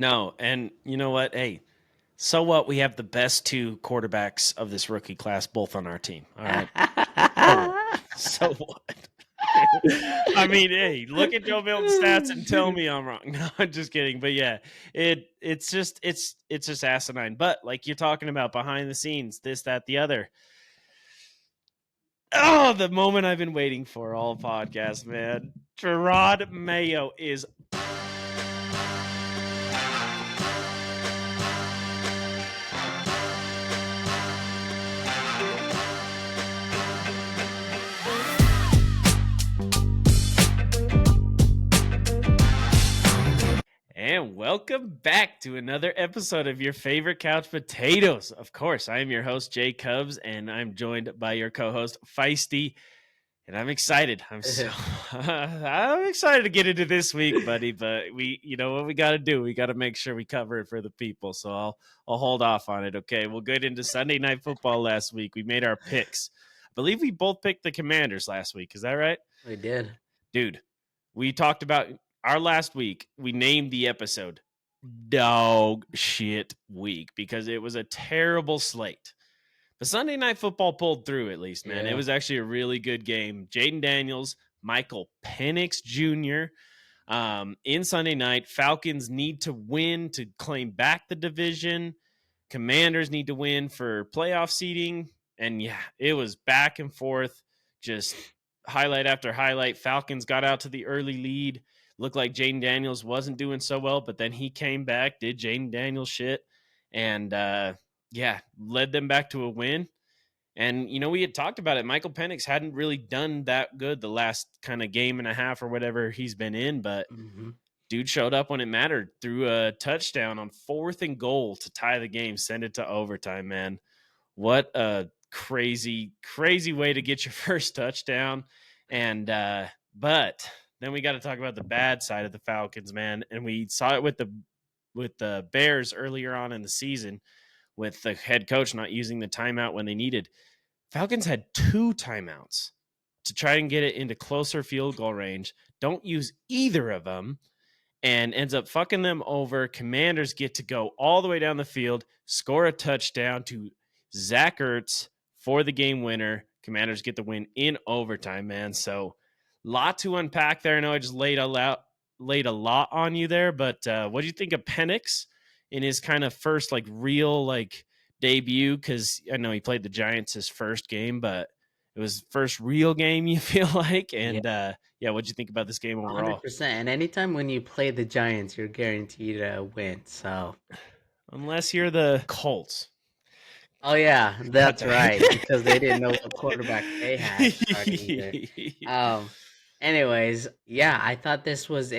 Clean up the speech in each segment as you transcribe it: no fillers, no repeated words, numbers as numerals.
No, and you know what? Hey, so what? We have the best two quarterbacks of this rookie class both on our team. All right. So what? So what? I mean, hey, look at Joe Milton's stats and tell me I'm wrong. No, I'm just kidding. But yeah, it's just asinine. But like you're talking about behind the scenes, this, that, the other. Oh, the moment I've been waiting for all podcast, man. Gerard Mayo is And welcome back to another episode of your favorite couch potatoes. Of course, I am your host, Jay Cubs, and I'm joined by your co-host, Feisty. And I'm excited. I'm excited to get into this week, buddy. But you know what we got to do? We got to make sure we cover it for the people. So I'll hold off on it. Okay, we'll get into Sunday Night Football last week. We made our picks. I believe we both picked the Commanders last week. Is that right? We did. Dude, we talked about our last week. We named the episode Dog Shit Week because it was a terrible slate. But Sunday Night Football pulled through, at least, man. It Yeah. was actually a really good game. Jaden Daniels, Michael Penix Jr. In Sunday night, Falcons need to win to claim back the division. Commanders need to win for playoff seeding. And yeah, it was back and forth, just highlight after highlight. Falcons got out to the early lead. Looked like Jaden Daniels wasn't doing so well, but then he came back, did Jaden Daniels shit, and yeah, led them back to a win. And, you know, we had talked about it. Michael Penix hadn't really done that good the last kind of game and a half or whatever he's been in, but Mm-hmm. dude showed up when it mattered, threw a touchdown on 4th and goal to tie the game, send it to overtime, man. What a crazy, crazy way to get your first touchdown. And, but then we got to talk about the bad side of the Falcons, man. And we saw it with the Bears earlier on in the season with the head coach not using the timeout when they needed. Falcons had 2 timeouts to try and get it into closer field goal range. Don't use either of them and ends up fucking them over. Commanders get to go all the way down the field, score a touchdown to Zach Ertz for the game winner. Commanders get the win in overtime, man. So, lot to unpack there. I know I just laid a lot on you there, but what do you think of Penix in his kind of first real debut? Because I know he played the Giants his first game, but it was first real game. You feel like, Yeah. and yeah, what'd you think about this game overall? 100%. And anytime when you play the Giants, you're guaranteed to win. So, Unless you're the Colts. oh yeah, That's that's right. right. Because they didn't know what quarterback they had starting either. Um. Anyways, yeah, I thought this was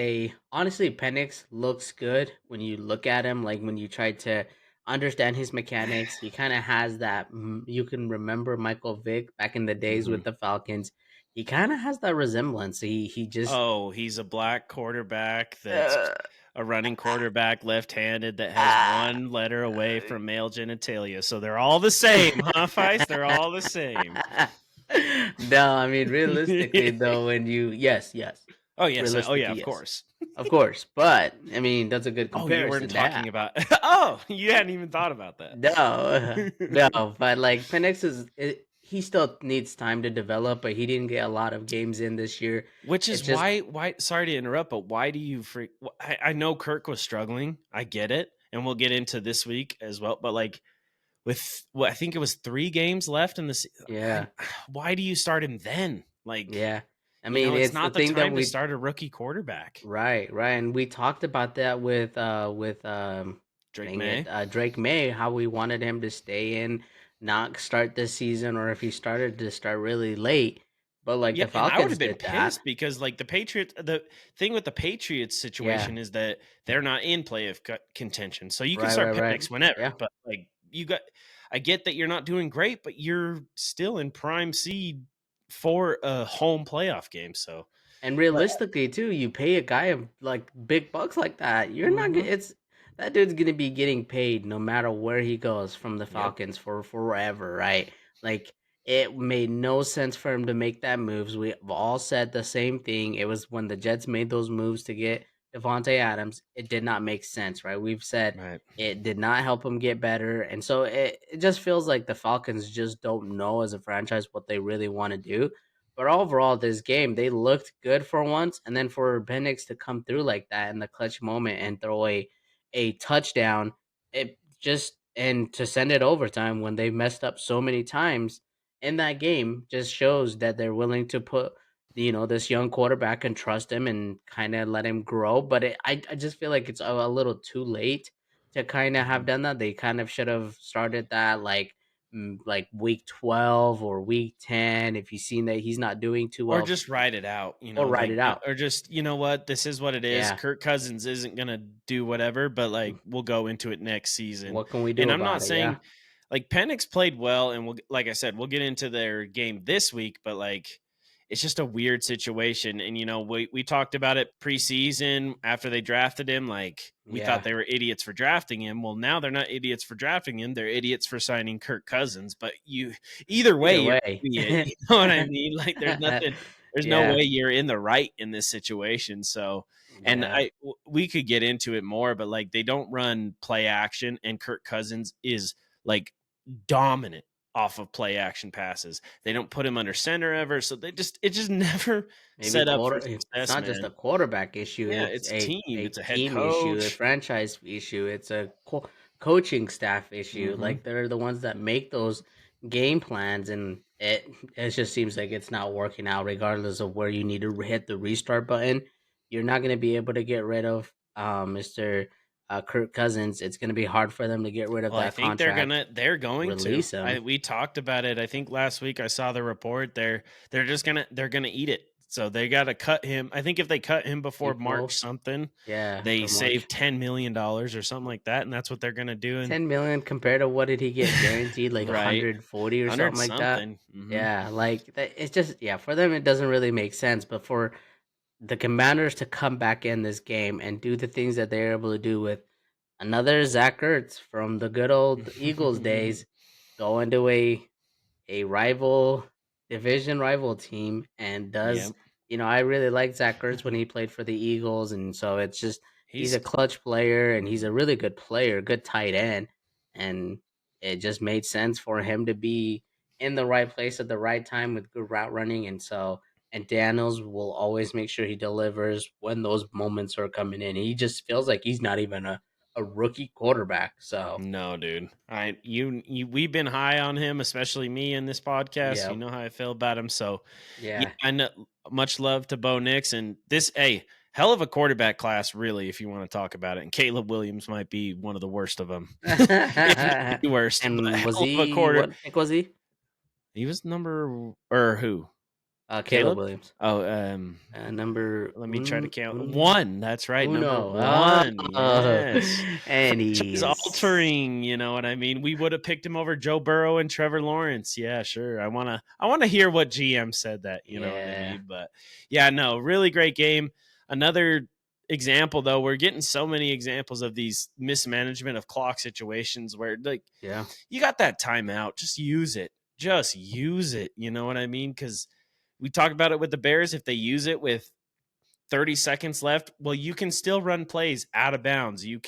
honestly, Penix looks good when you look at him. Like when you try to understand his mechanics, he kind of has that. You can remember Michael Vick back in the days Mhm. with the Falcons. He kind of has that resemblance. He just Oh, he's a black quarterback that's uh, a running quarterback, left-handed, that has ah, one letter away from male genitalia. So they're all the same, huh, Feist? They're all the same. no, I mean realistically though, when you yes, Oh, yes. Oh, yeah, realistically of yes, course. of course, but I mean that's a good Oh, you weren't comparison. talking That about Oh, you hadn't even thought about that. no, no, but like Penix he still needs time to develop, but he didn't get a lot of games in this year. Which It's is just why sorry to interrupt, but why do you I know Kirk was struggling. I get it. And we'll get into this week as well, but with what I think it was 3 games left in the yeah, why do you start him then? yeah. I mean, It's it's the not the thing that time to we start a rookie quarterback. right, and we talked about that with Drake dang it, May. Drake May, how we wanted him to stay in, not start this season, or if he started to start really late. But like Yeah, the and I would Falcons have been did that. pissed because the thing with the Patriots Yeah, situation is that they're not in playoff contention. So you can start right. Penix whenever, Yeah. but I get that you're not doing great, but you're still in prime seed for a home playoff game. So, And but realistically too, you pay a guy of like big bucks like that, you're not mhm, it's that dude's gonna be getting paid no matter where he goes from the yep. Falcons for forever, right? Like it made no sense for him to make that moves. We've all said the same thing. It was when the Jets made those moves to get Devontae Adams, it did not make sense, right? We've said Right. it did not help him get better. And so it just feels like the Falcons just don't know as a franchise what they really want to do. But overall, this game, they looked good for once. And then for Penix to come through like that in the clutch moment and throw a touchdown, it just and to send it overtime when they messed up so many times in that game just shows that they're willing to put this young quarterback and trust him and kind of let him grow. But I just feel like it's a little too late to kind of have Mhm. done that. They kind of should have started that like week 12 or week 10 if you've seen that he's not doing too Or well just ride it out, or write it out. or just, you know what, this is what it is. Yeah. Kirk Cousins isn't gonna do whatever, but like we'll go into it next season. What can we do And I'm not about it? Yeah. saying like Penix played well, and like I said, we'll get into their game this week, but like it's just a weird situation. And we talked about it preseason after they drafted him. Like we thought Yeah. they were idiots for drafting him. Well, now they're not idiots for drafting him; they're idiots for signing Kirk Cousins. But either way, Either you're way. an idiot. You know what I mean? Like there's no Yeah. way you're in the right in this situation. So, and Yeah. we could get into it more, but like they don't run play action, and Kirk Cousins is like dominant off of play action passes. They don't put him under center ever, so it just never Maybe set up for it's success, not just man. a quarterback issue, Yeah, it's it's a team, a it's a head team issue, a coach. franchise issue, it's a coaching staff issue. Hmm. Like they're the ones that make those game plans, and it just seems like it's not working out regardless of where you need to hit the restart button. You're not going to be able to get rid of Mr. Kirk Cousins. It's going to be hard for them to get rid of Well, I that think contract, they're going to. release him. We talked about it. I think last week I saw the report. They're gonna eat it. So they got to cut him. I think if they cut him before March April, something, yeah, they for save March. $10 million or something like that, and that's what they're gonna do. And 10 million compared to what did he get guaranteed, like right, 140 or hundred something like that? something. Hmm. Yeah, like that, it's just yeah, for them it doesn't really make sense, but for the Commanders to come back in this game and do the things that they're able to do with another Zach Ertz from the good old Eagles days, go into a rival division rival team and Yeah, does I really liked Zach Ertz when he played for the Eagles, and so it's just he's he's a clutch player and he's mhm. a really good player, good tight end, and it just made sense for him to be in the right place at the right time with good route running, and Daniels will always make sure he delivers when those moments are coming in. He just feels like he's not even a rookie quarterback. So No, dude. We've been high on him, especially me in this podcast. yeah, You know how I feel about him. So, yeah, yeah. I know much love to Bo Nix and this hell of a quarterback class, really, if you want to talk about it. And Caleb Williams might be one of the worst of them, if not the worst. But And was hell of a he quarter. what pick was he? He was number or who? Caleb Caleb? Williams. Oh, Number let me try to count. un, One. That's right. Number uno. one. Oh, Yes. and Franchise he's altering. You know what I mean? We would have picked him over Joe Burrow and Trevor Lawrence. Yeah, sure. I wanna hear what GM said that. You know what I yeah, mean? But yeah, no, really great game. Another example though, we're getting so many examples of these mismanagement of clock situations where like yeah, you got that timeout, just use it. Just use it. You know what I mean? Because we talked about it with the Bears. If they use it with 30 seconds left, well, you can still run plays out of bounds. You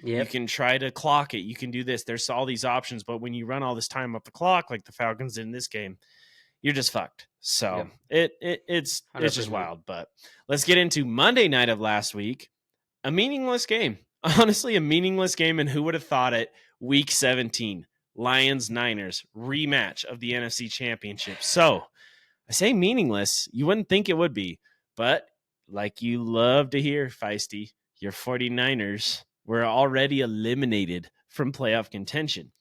yep, can try to clock it. You can do this. There's all these options, but when you run all this time up the clock, like the Falcons in this game, you're just fucked. So yep, it's just 100%. wild. But let's get into Monday night of last week. A meaningless game. Honestly, a meaningless game. And who would have thought it? Week 17, Lions Niners rematch of the NFC Championship. So I say meaningless. You wouldn't think it would be, but like you love to hear, Feisty, your 49ers were already eliminated from playoff contention.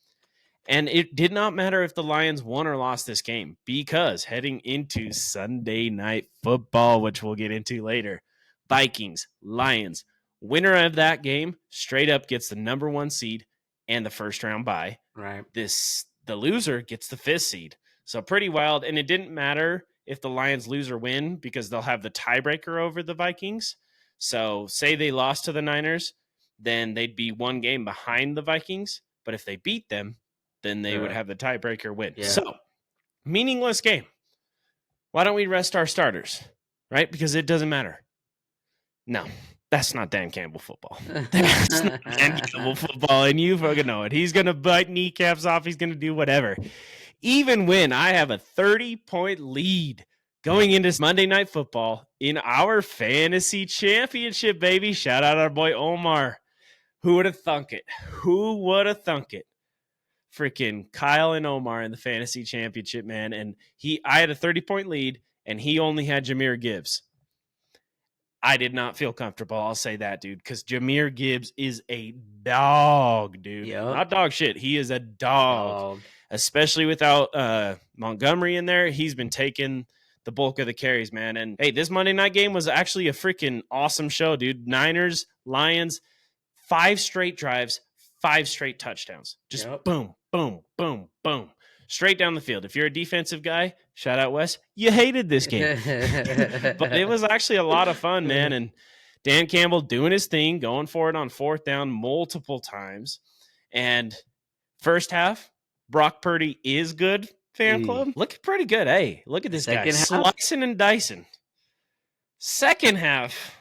And it did not matter if the Lions won or lost this game because heading into Sunday night football, which we'll get into later, Vikings, Lions, winner of that game straight up gets the number one seed and the first round bye. Right. The loser gets the fifth seed. So pretty wild. And it didn't matter if the Lions lose or win because they'll have the tiebreaker over the Vikings. So say they lost to the Niners, then they'd be one game behind the Vikings. But if they beat them, then they would Correct. have the tiebreaker win. Yeah. So meaningless game. Why don't we rest our starters? Right? Because it doesn't matter. No. That's not Dan Campbell football. That's not Dan Campbell football, and you fucking know it. He's gonna bite kneecaps off. He's gonna do whatever. Even when I have a 30-point lead going into Monday Night Football in our fantasy championship, baby. Shout out our boy Omar. Who would have thunk it? Who would have thunk it? Freaking Kyle and Omar in the fantasy championship, man. And I had a 30-point lead, and he only had Jahmyr Gibbs. I did not feel comfortable. I'll say that, dude, because Jahmyr Gibbs is a dog, dude. Yep. Not dog shit. He is a dog. Especially without Montgomery in there. He's been taking the bulk of the carries, man. And hey, this Monday night game was actually a freaking awesome show, dude. Niners, Lions, 5 straight drives, 5 straight touchdowns. Just boom, boom, boom, boom. Straight down the field. If you're a defensive guy, shout out Wes, you hated this game. But it was actually a lot of fun, man. And Dan Campbell doing his thing, going for it on 4th down multiple times. And first half, Brock Purdy is good, fan club. Looking pretty good. Hey, look at this guy. Slicing and dicing. Second half,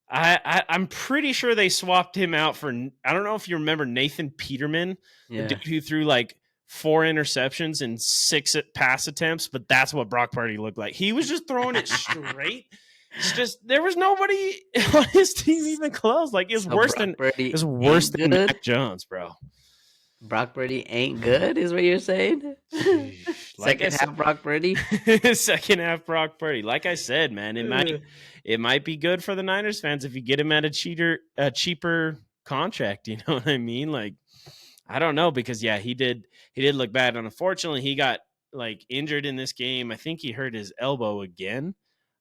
I'm pretty sure they swapped him out for, I don't know if you remember Nathan Peterman, the dude who threw like 4 interceptions and 6 pass attempts, but that's what Brock Purdy looked like. He was just throwing it straight. It's just there was nobody on his team even close. Like it was worse than Mac Jones, bro. Brock Purdy ain't good, is what you're saying? Second half Brock Purdy. Second half Brock Purdy. Like I said, man, it might be good for the Niners fans if you get him at a cheaper contract. You know what I mean? Like, I don't know, because he did look bad. And unfortunately, he got like injured in this game. I think he hurt his elbow again,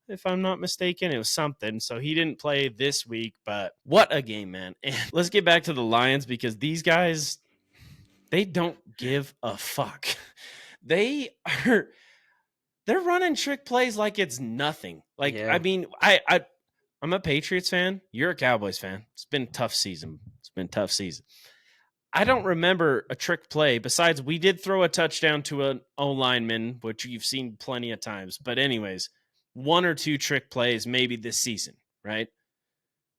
if I'm not mistaken. It was something. So he didn't play this week, but what a game, man. And let's get back to the Lions, because these guys, they don't give a fuck. They're running trick plays like it's nothing. Like, I mean, I'm a Patriots fan. You're a Cowboys fan. It's been a tough season. I don't remember a trick play besides we did throw a touchdown to an O lineman, which you've seen plenty of times. But anyways, 1 or 2 trick plays maybe this season, right?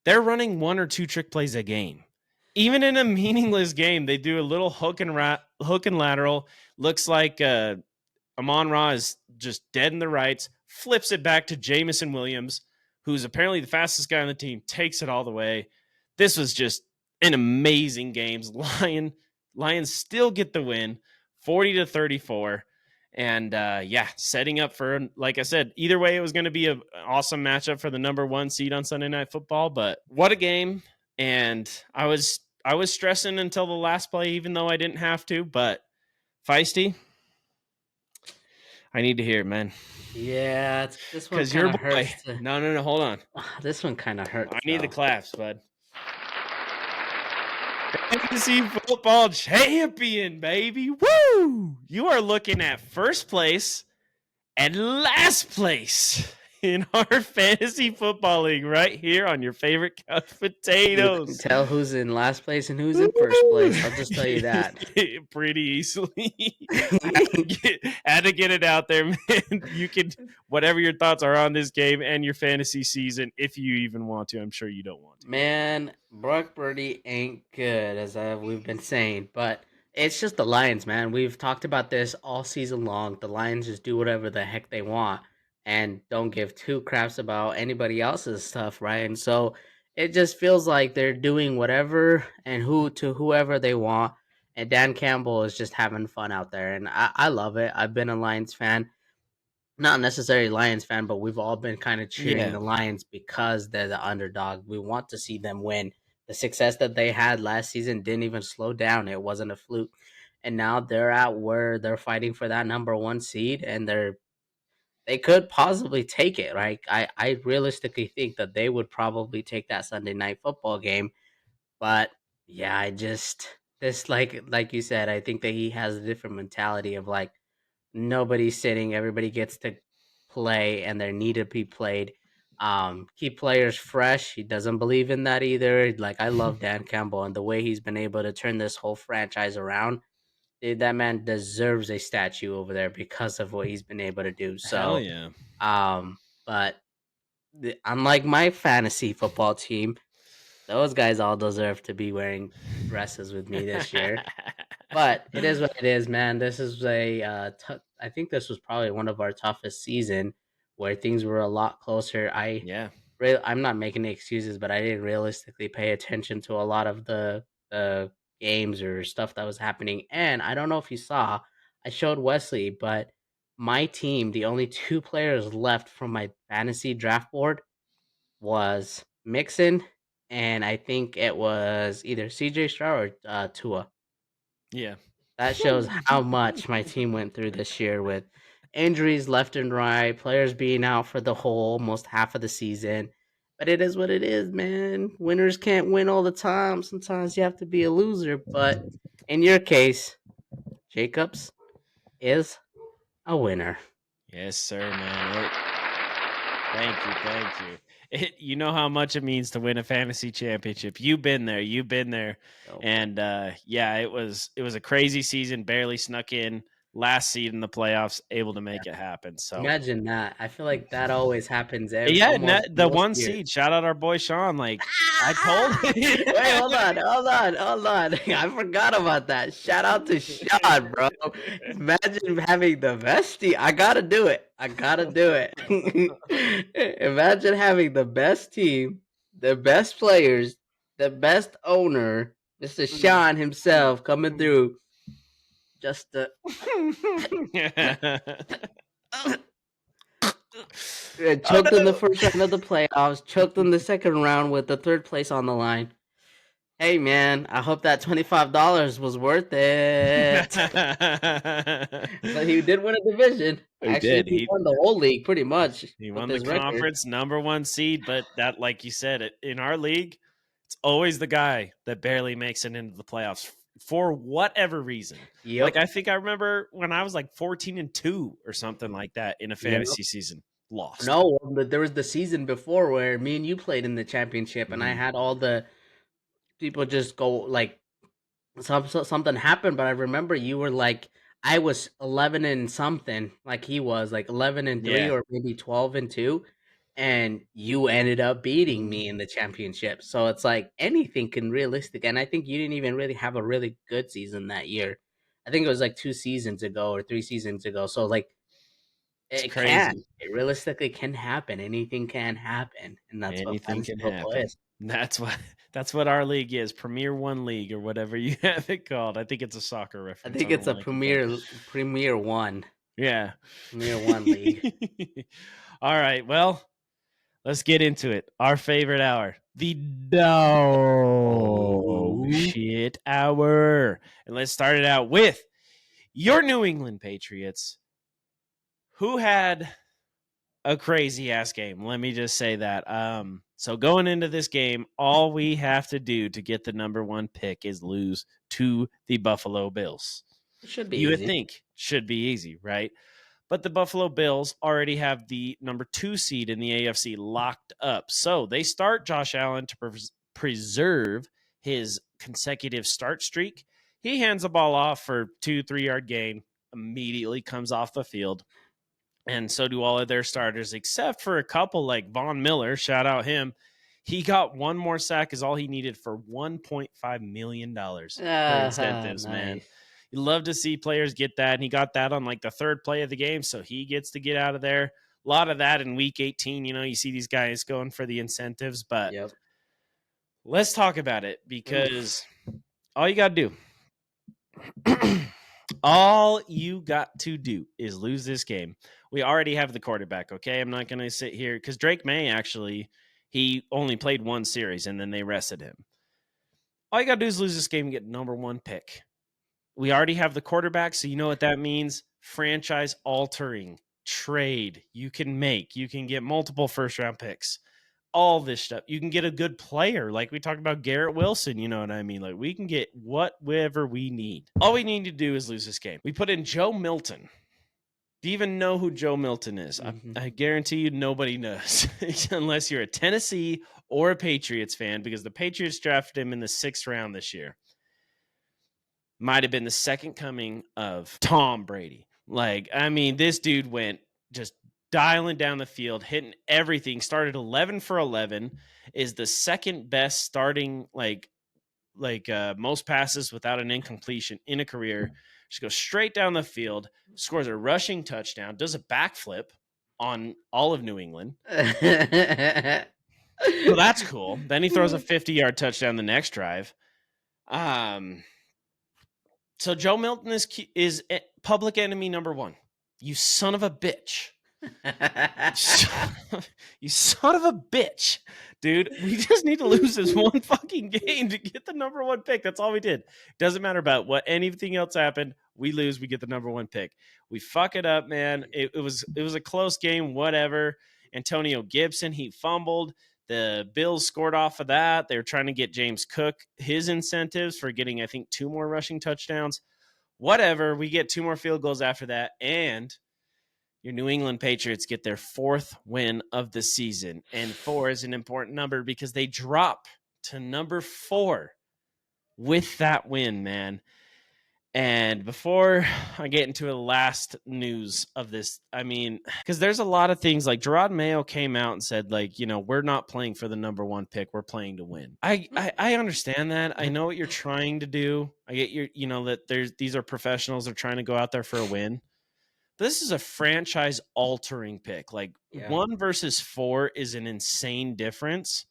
They're running 1 or 2 trick plays a game. Even in a meaningless game, they do a little hook and lateral. Looks like Amon-Ra is just dead in the rights, flips it back to Jameson Williams, who's apparently the fastest guy on the team, takes it all the way. This was just an amazing game. Lions still get the win, 40-34. And setting up for, like I said, either way, it was going to be an awesome matchup for the number 1 seed on Sunday Night Football. But what a game. And I was stressing until the last play, even though I didn't have to. But Feisty, I need to hear it, man. Yeah, this one kind of hurts. No, hold on. This one kind of hurts. I need the claps, bud. Fantasy football champion, baby. Woo! You are looking at first place and last place in our fantasy football league right here on your favorite couch potatoes. You can tell who's in last place and who's in first place. I'll just tell you that. Pretty easily. had to get it out there, man. You can, whatever your thoughts are on this game and your fantasy season, if you even want to. I'm sure you don't want to. Man, Brock Purdy ain't good, as we've been saying, but it's just the Lions, man. We've talked about this all season long. The Lions just do whatever the heck they want and don't give 2 craps about anybody else's stuff, right? And so it just feels like they're doing whatever and whoever they want. And Dan Campbell is just having fun out there. And I love it. I've been a Lions fan. Not necessarily Lions fan, but we've all been kind of cheering the Lions because they're the underdog. We want to see them win. The success that they had last season didn't even slow down. It wasn't a fluke. And now they're at where they're fighting for that number 1 seed, and they could possibly take it, right? I realistically think that they would probably take that Sunday Night Football game. But yeah, like you said, I think that he has a different mentality of like, nobody's sitting, everybody gets to play, and they need to be played. Keep players fresh. He doesn't believe in that either. Like, I love Dan Campbell and the way he's been able to turn this whole franchise around. Dude, that man deserves a statue over there because of what he's been able to do. So, hell yeah. But unlike my fantasy football team, those guys all deserve to be wearing dresses with me this year. But it is what it is, man. This is I think this was probably one of our toughest season where things were a lot closer. Yeah. I'm not making excuses, but I didn't realistically pay attention to a lot of the games or stuff that was happening. And I don't know if you saw, I showed Wesley, but my team, the only two players left from my fantasy draft board was Mixon, and I think it was either CJ Stroud or Tua. Yeah. That shows how much my team went through this year with injuries left and right, players being out for the whole almost half of the season. But it is what it is, man. Winners can't win all the time. Sometimes you have to be a loser. But in your case, Jacobs is a winner. Yes, sir, man. Thank you, thank you. You know how much it means to win a fantasy championship. You've been there, So and yeah, it was a crazy season. Barely snuck in, last seed in the playoffs, able to make it happen. So imagine that. I feel like that always happens yeah, and almost the most one years. seed. Shout out our boy Sean. Like I told. Wait, hold on, hold on, hold on. I forgot about that. Shout out to Sean, bro. Imagine having the best team. I gotta do it. I gotta do it. Imagine having the best team, the best players, the best owner, Mr. Sean himself coming through just to Oh choked in the first round of the playoffs, choked in the second round with the third place on the line. Hey man, I hope that $25 was worth it. But he did win a division. He Actually, did. he He won the whole league pretty much he with won the his record. conference number one seed, but that, like you said, in our league, it's always the guy that barely makes it into the playoffs for whatever reason. Like Yep. I think I remember when I was like 14-2 or something like that in a Yep. fantasy season, lost. No, but there was the season before where me and you played in the championship, and I Mhm. had all the people just go like something happened, but I remember you were like I was 11 and something, like he was like 11-3 Yeah. or maybe 12-2, and you ended up beating me in the championship. So it's like anything can realistic, and I think you didn't even really have a really good season that year. I think it was like 2 seasons ago or 3 seasons ago. So like It's it crazy. realistically can happen. Anything can happen, and that's what Anything fantasy can football happen. is. That's what our league is. Premier One League or whatever you have it called. I think it's a soccer I reference. I think don't it's a like it though. Premier One, Yeah. Premier One league. All right. Well, let's get into it. Our favorite hour, the dog Oh. shit hour. And let's start it out with your New England Patriots, who had a crazy ass game. Let me just say that. So going into this game, all we have to do to get the number one pick is lose to the Buffalo Bills. It should be You would easy. think should be easy, right? But the Buffalo Bills already have the number 2 seed in the AFC locked up. So they start Josh Allen to preserve his consecutive start streak. He hands the ball off for 2-3 yard gain, immediately comes off the field. And so do all of their starters, except for a couple like Von Miller. Shout out him. He got one more sack, is all he needed for $1.5 million for incentives, man. Nice. You love to see players get that. And he got that on like the third play of the game. So he gets to get out of there. A lot of that in week 18. You see these guys going for the incentives. But Yep. let's talk about it because all you got to do. All you got to do is lose this game. We already have the quarterback, okay? I'm not going to sit here because Drake May actually, he only played one series and then they rested him. All you got to do is lose this game and get number one pick. We already have the quarterback, so you know what that means. Franchise altering trade you can make. You can get multiple first round picks. All this stuff. You can get a good player. Like we talked about Garrett Wilson, you know what I mean? Like we can get whatever we need. All we need to do is lose this game. We put in Joe Milton. Do you even know who Joe Milton is? I guarantee you nobody knows unless you're a Tennessee or a Patriots fan because the Patriots drafted him in the 6th round this year. Might have been the second coming of Tom Brady. Like, I mean, this dude went just dialing down the field, hitting everything. Started 11 for 11, is the second best starting most passes without an incompletion in a career. Just goes straight down the field, scores a rushing touchdown, does a backflip on all of New England. So that's cool. Then he throws a 50-yard touchdown the next drive. So Joe Milton is public enemy number one. You son of a bitch. You son of a bitch, dude. We just need to lose this one fucking game to get the number one pick. That's all we did. Doesn't matter about what anything else happened. We lose, we get the number one pick. We fuck it up, man. It was a close game, whatever. Antonio Gibson, he fumbled. The Bills scored off of that. They were trying to get James Cook his incentives for getting, I think, 2 more rushing touchdowns. Whatever. We get 2 more field goals after that, and your New England Patriots get their 4th win of the season. And 4 is an important number because they drop to number 4 with that win, man. And before I get into the last news of this, I mean, because there's a lot of things like Gerard Mayo came out and said, like, we're not playing for the number 1 pick. We're playing to win. I understand that. I know what you're trying to do. I get that these are professionals. They're trying to go out there for a win. This is a franchise altering pick. Like 1 versus 4 is an insane difference.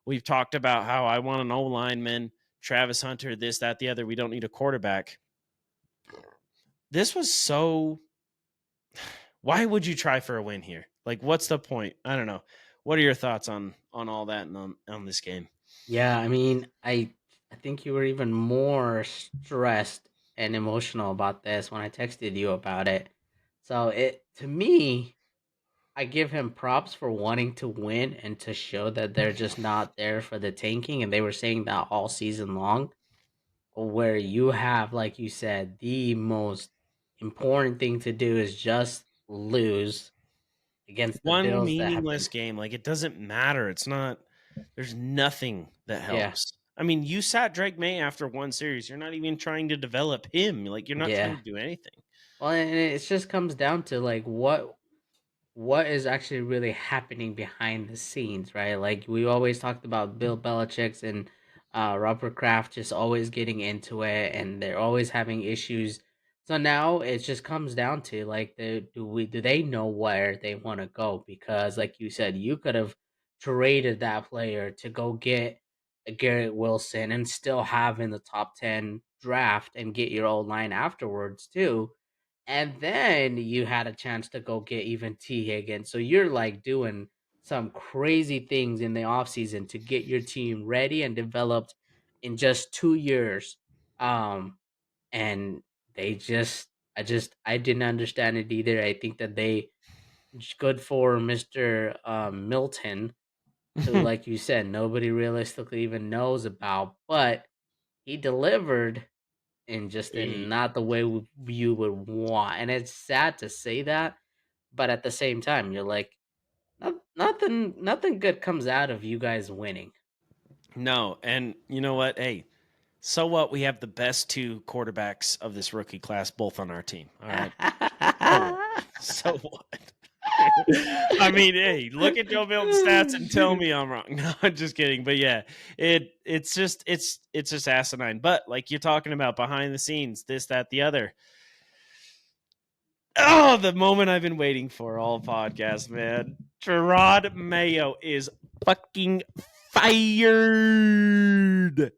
We've talked about how I want an O lineman, Travis Hunter, this, that, the other. We don't need a quarterback. This was so. Why would you try for a win here? Like, what's the point? I don't know. What are your thoughts on all that and on this game? Yeah, I mean, I think you were even more stressed and emotional about this when I texted you about it. So to me, I give him props for wanting to win and to show that they're just not there for the tanking, and they were saying that all season long. Where you have, like you said, the most important thing to do is just lose against the One Bills that have meaningless been. game. Like, it doesn't matter. It's not. There's nothing that Yeah, helps. I mean, you sat Drake May after 1 series. You're not even trying to develop him. Like, you're not trying yeah. to do anything. Well, and it just comes down to like what is actually really happening behind the scenes, right? Like we always talked about Bill Belichick's and Robert Kraft just always getting into it, and they're always having issues. So now it just comes down to like, do they know where they want to go? Because like you said, you could have traded that player to go get a Garrett Wilson and still have in the top 10 draft and get your old line afterwards too, and then you had a chance to go get even T. Higgins. So you're like doing some crazy things in the offseason to get your team ready and developed in just 2 years. And they just I didn't understand it either. I think that they good for Mr. Milton, who, like you said, nobody realistically even knows about, but he delivered in not the way you would want. And it's sad to say that, but at the same time, you're like, nothing good comes out of you guys winning. No, and you know what? Hey, so what? We have the best 2 quarterbacks of this rookie class both on our team. All right. So what? I mean, hey, look at Joe Milton's stats and tell me I'm wrong. No, I'm just kidding. But yeah, it's just asinine. But like you're talking about behind the scenes, this, that, the other. Oh, the moment I've been waiting for all podcast, man. Gerard Mayo is fucking fired.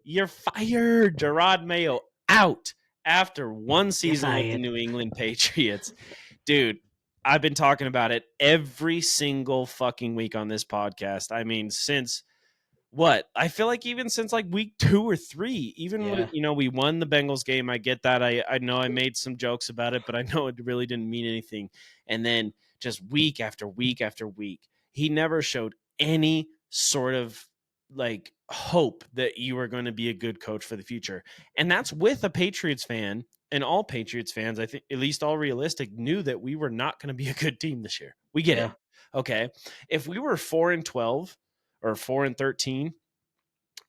You're fired. Gerard Mayo out after 1 season with the New England Patriots. Dude, I've been talking about it every single fucking week on this podcast. I mean, since what? I feel like even since like week 2 or 3, even when, we won the Bengals game. I get that. I know I made some jokes about it, but I know it really didn't mean anything. And then just week after week after week, he never showed any sort of like hope that you were going to be a good coach for the future. And that's with a Patriots fan, and all Patriots fans, I think, at least all realistic, knew that we were not going to be a good team this year. We get it. Okay. If we were 4-12 or 4-13,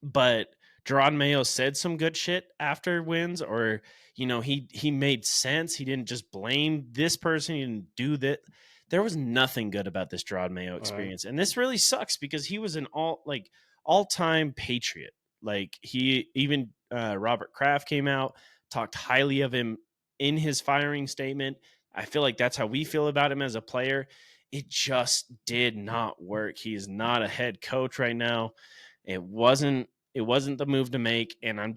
but Gerard Mayo said some good shit after wins, or he made sense. He didn't just blame this person. He didn't do that. there was nothing good about this Gerard Mayo All right. experience. And this really sucks because he was an all-time Patriot. Like he even Robert Kraft came out, talked highly of him in his firing statement. I feel like that's how we feel about him as a player. It just did not work. He is not a head coach right now. It wasn't the move to make. And I'm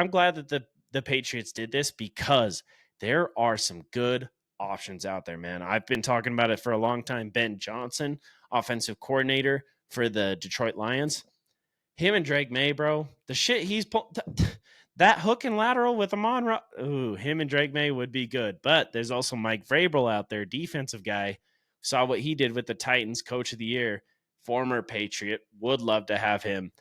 glad that the Patriots did this because there are some good options out there, man. I've been talking about it for a long time. Ben Johnson, offensive coordinator for the Detroit Lions. Him and Drake May, bro. The shit he's pulled, that hook and lateral with Amon Ra. Ooh, him and Drake May would be good. But there's also Mike Vrabel out there, defensive guy. Saw what he did with the Titans, coach of the year, former Patriot. Would love to have him.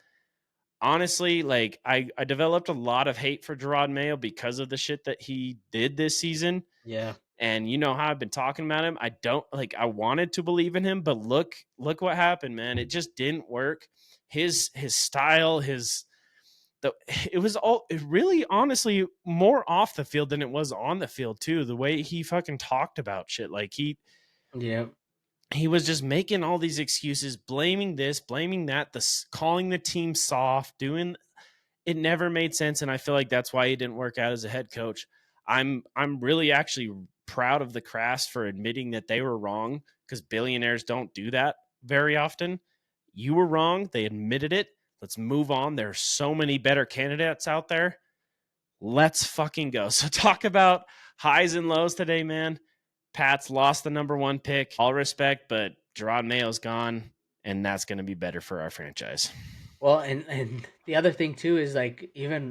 Honestly, like I developed a lot of hate for Gerard Mayo because of the shit that he did this season. Yeah. And you know how I've been talking about him. I wanted to believe in him, but look what happened, man. It just didn't work. His style, it was really honestly more off the field than it was on the field too. The way he fucking talked about shit. Like Yeah. he was just making all these excuses, blaming this, blaming that, calling the team soft, doing it never made sense, and I feel like that's why he didn't work out as a head coach. I'm really actually proud of the Kraft for admitting that they were wrong because billionaires don't do that very often. You were wrong. They admitted it. Let's move on. There are so many better candidates out there. Let's fucking go. So talk about highs and lows today, man. Pats lost the number 1 pick. All respect, but Gerard Mayo's gone, and that's going to be better for our franchise. Well, and the other thing too is like even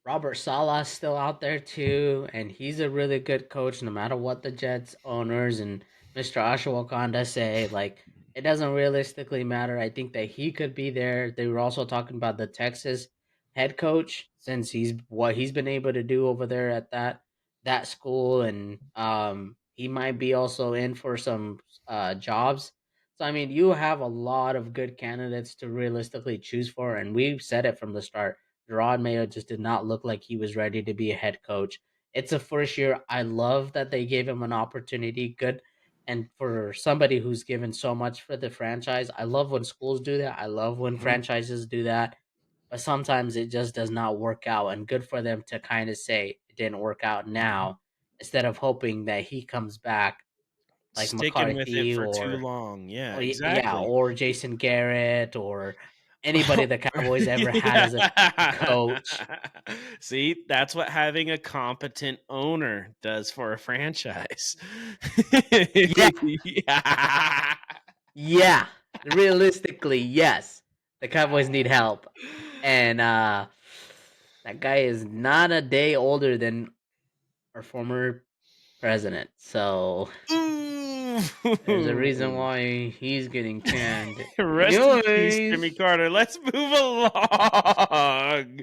Robert Sala's still out there too, and he's a really good coach. No matter what the Jets owners and Mr. Ashwagandha say, like it doesn't realistically matter. I think that he could be there. They were also talking about the Texas head coach since he's what he's been able to do over there at that school, and he might be also in for some jobs. So I mean, you have a lot of good candidates to realistically choose for, and we've said it from the start. Gerard Mayo just did not look like he was ready to be a head coach. It's a first year. I love that they gave him an opportunity. Good, and for somebody who's given so much for the franchise, I love when schools do that. I love when franchises do that. But sometimes it just does not work out, and good for them to kind of say it didn't work out now instead of hoping that he comes back like Sticking with it McCarthy for too long. Yeah, yeah, exactly. or Jason Garrett or anybody the Cowboys ever had as a coach. See, that's what having a competent owner does for a franchise. Yeah, Yeah. yeah. Realistically, yes. The Cowboys need help. And that guy is not a day older than our former president. So there's a reason Ooh. why he's getting canned. Rest in peace, Jimmy Anyways. Carter. Let's move along.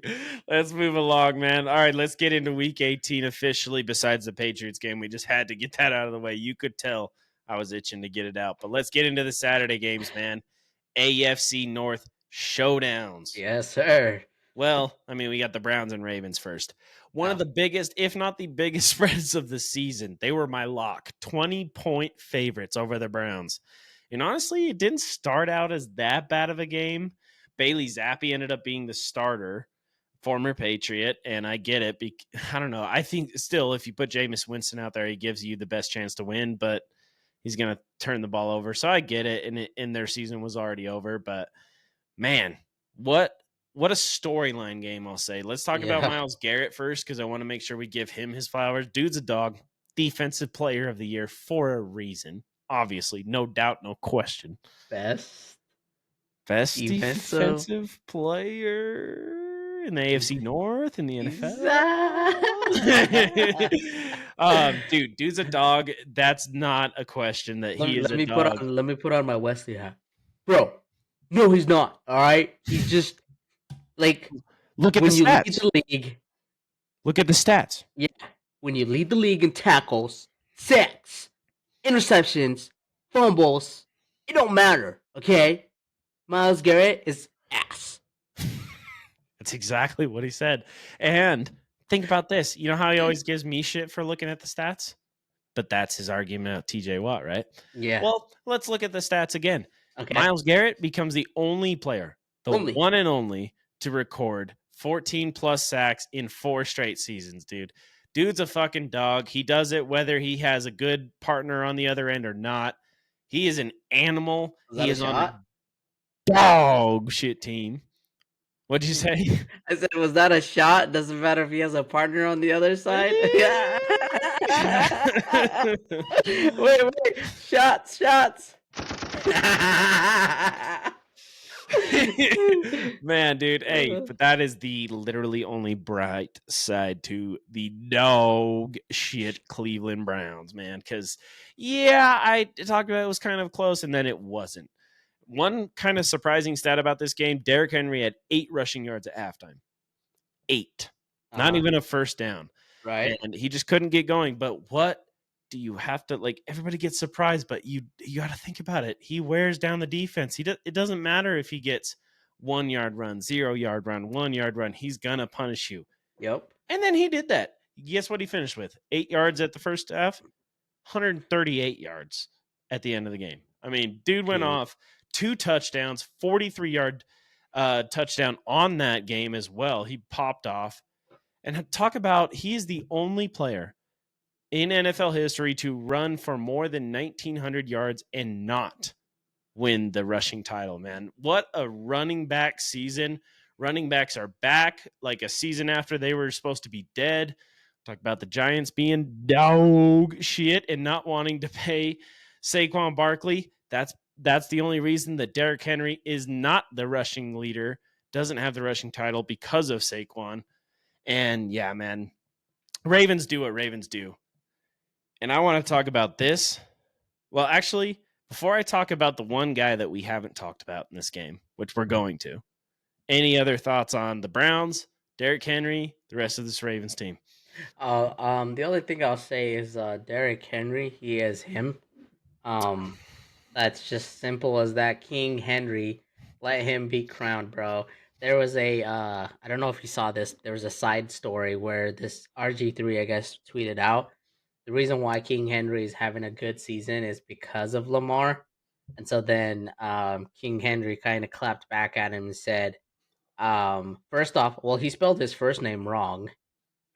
Let's move along, man. All right, let's get into week 18 officially. Besides the Patriots game, we just had to get that out of the way. You could tell I was itching to get it out. But let's get into the Saturday games, man. AFC North showdowns. Yes, sir. Well, I mean, we got the Browns and Ravens first. One of Oh, the biggest, if not the biggest spreads of the season. They were my lock. 20-point favorites over the Browns. And honestly, it didn't start out as that bad of a game. Bailey Zappi ended up being the starter, former Patriot, and I get it. I don't know. I think still, if you put Jameis Winston out there, he gives you the best chance to win, but he's going to turn the ball over. So I get it, and their season was already over. But man, what a storyline game, I'll say. Let's talk about yeah. Myles Garrett first because I want to make sure we give him his flowers. Dude's a dog. Defensive player of the year for a reason. Obviously, no doubt, no question. Best Best defensive. defensive player in the AFC North in the NFL. Exactly. Dude's a dog. That's not a question that let, he me, is let a me put dog. on let me put on my Wesley hat, bro. No, he's not. All right, he's just like Look at the when you lead stats. the league. Look at the stats. Yeah, when you lead the league in tackles, sacks, interceptions, fumbles, it don't matter. Okay, Miles Garrett is ass. That's exactly what he said. And think about this. You know how he always gives me shit for looking at the stats? but that's his argument of TJ Watt, right? Yeah. Well, let's look at the stats again. Okay. Myles Garrett becomes the only player, the Only. one and only, to record 14 plus sacks in 4 straight seasons, dude. Dude's a fucking dog. He does it whether he has a good partner on the other end or not. He is an animal. Was He that a is on a shot? dog shit team. What'd you say? I said, was that a shot? Doesn't matter if he has a partner on the other side. Yeah. Wait. Shots. Man, dude. Hey, but that is the literally only bright side to the dog shit Cleveland Browns, man. Because, yeah, I talked about it was kind of close, and then it wasn't. One kind of surprising stat about this game, Derrick Henry had 8 rushing yards at halftime. 8. Not even a first down. Right. And he just couldn't get going. But what do you have to, like, everybody gets surprised, but you got to think about it. He wears down the defense. It doesn't matter if he gets 1 yard run, 0 yard run, 1 yard run. He's going to punish you. Yep. And then he did that. Guess what he finished with? 8 yards at the first half, 138 yards at the end of the game. I mean, dude went off 2 touchdowns, 43-yard touchdown on that game as well. He popped off. And talk about, he's the only player in NFL history to run for more than 1,900 yards and not win the rushing title, man. What a running back season. Running backs are back like a season after they were supposed to be dead. Talk about the Giants being dog shit and not wanting to pay Saquon Barkley. That's the only reason that Derrick Henry is not the rushing leader, doesn't have the rushing title because of Saquon. And yeah, man, Ravens do what Ravens do. And I want to talk about this. Well, actually, before I talk about the one guy that we haven't talked about in this game, which we're going to, any other thoughts on the Browns, Derrick Henry, the rest of this Ravens team? The only thing I'll say is Derrick Henry, he is him. That's just simple as that. King Henry, let him be crowned, bro. There was a I don't know if you saw this. There was a side story where this RG3, I guess, tweeted out the reason why King Henry is having a good season is because of Lamar. And so then King Henry kind of clapped back at him and said, first off, well, he spelled his first name wrong.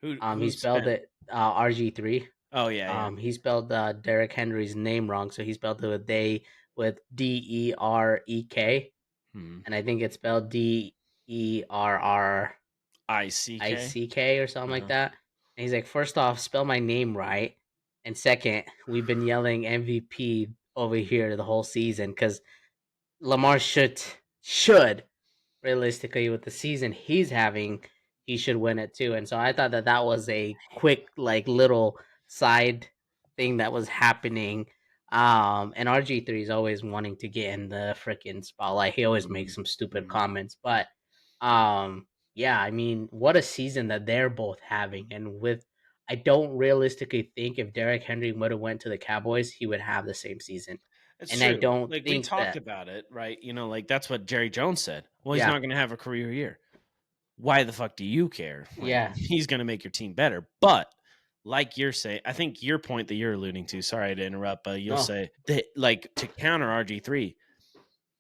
He spelled it RG3. Oh yeah. He spelled Derrick Henry's name wrong, so he spelled it with Derek, and I think it's spelled DERRICK or something like that. And he's like, first off, spell my name right, and second, we've been yelling MVP over here the whole season because Lamar should realistically with the season he's having, he should win it too. And so I thought that was a quick like little side thing that was happening. And RG3 is always wanting to get in the freaking spotlight. He always makes some stupid comments, but yeah, I mean, what a season that they're both having. And with I don't realistically think if Derrick Henry would have went to the Cowboys, he would have the same season. It's And true. I don't like think we talked that, about it, right? You know, like that's what Jerry Jones said. Well, he's Yeah. not going to have a career year. Why the fuck do you care? Like, Yeah. he's going to make your team better. But like you're saying, I think your point that you're alluding to, sorry to interrupt, but you'll No. say that like to counter RG3,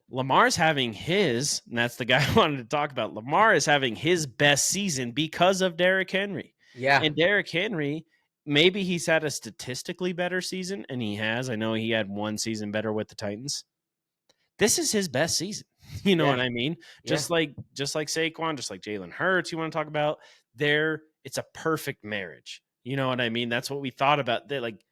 Lamar's having his, and that's the guy I wanted to talk about. Lamar is having his best season because of Derrick Henry. yeah, And Derrick Henry, maybe he's had a statistically better season, and he has. I know he had one season better with the Titans. This is his best season. You know Yeah. what I mean? Just like Saquon, just like Jalen Hurts, you want to talk about there. It's a perfect marriage. You know what I mean? That's what we thought about. That like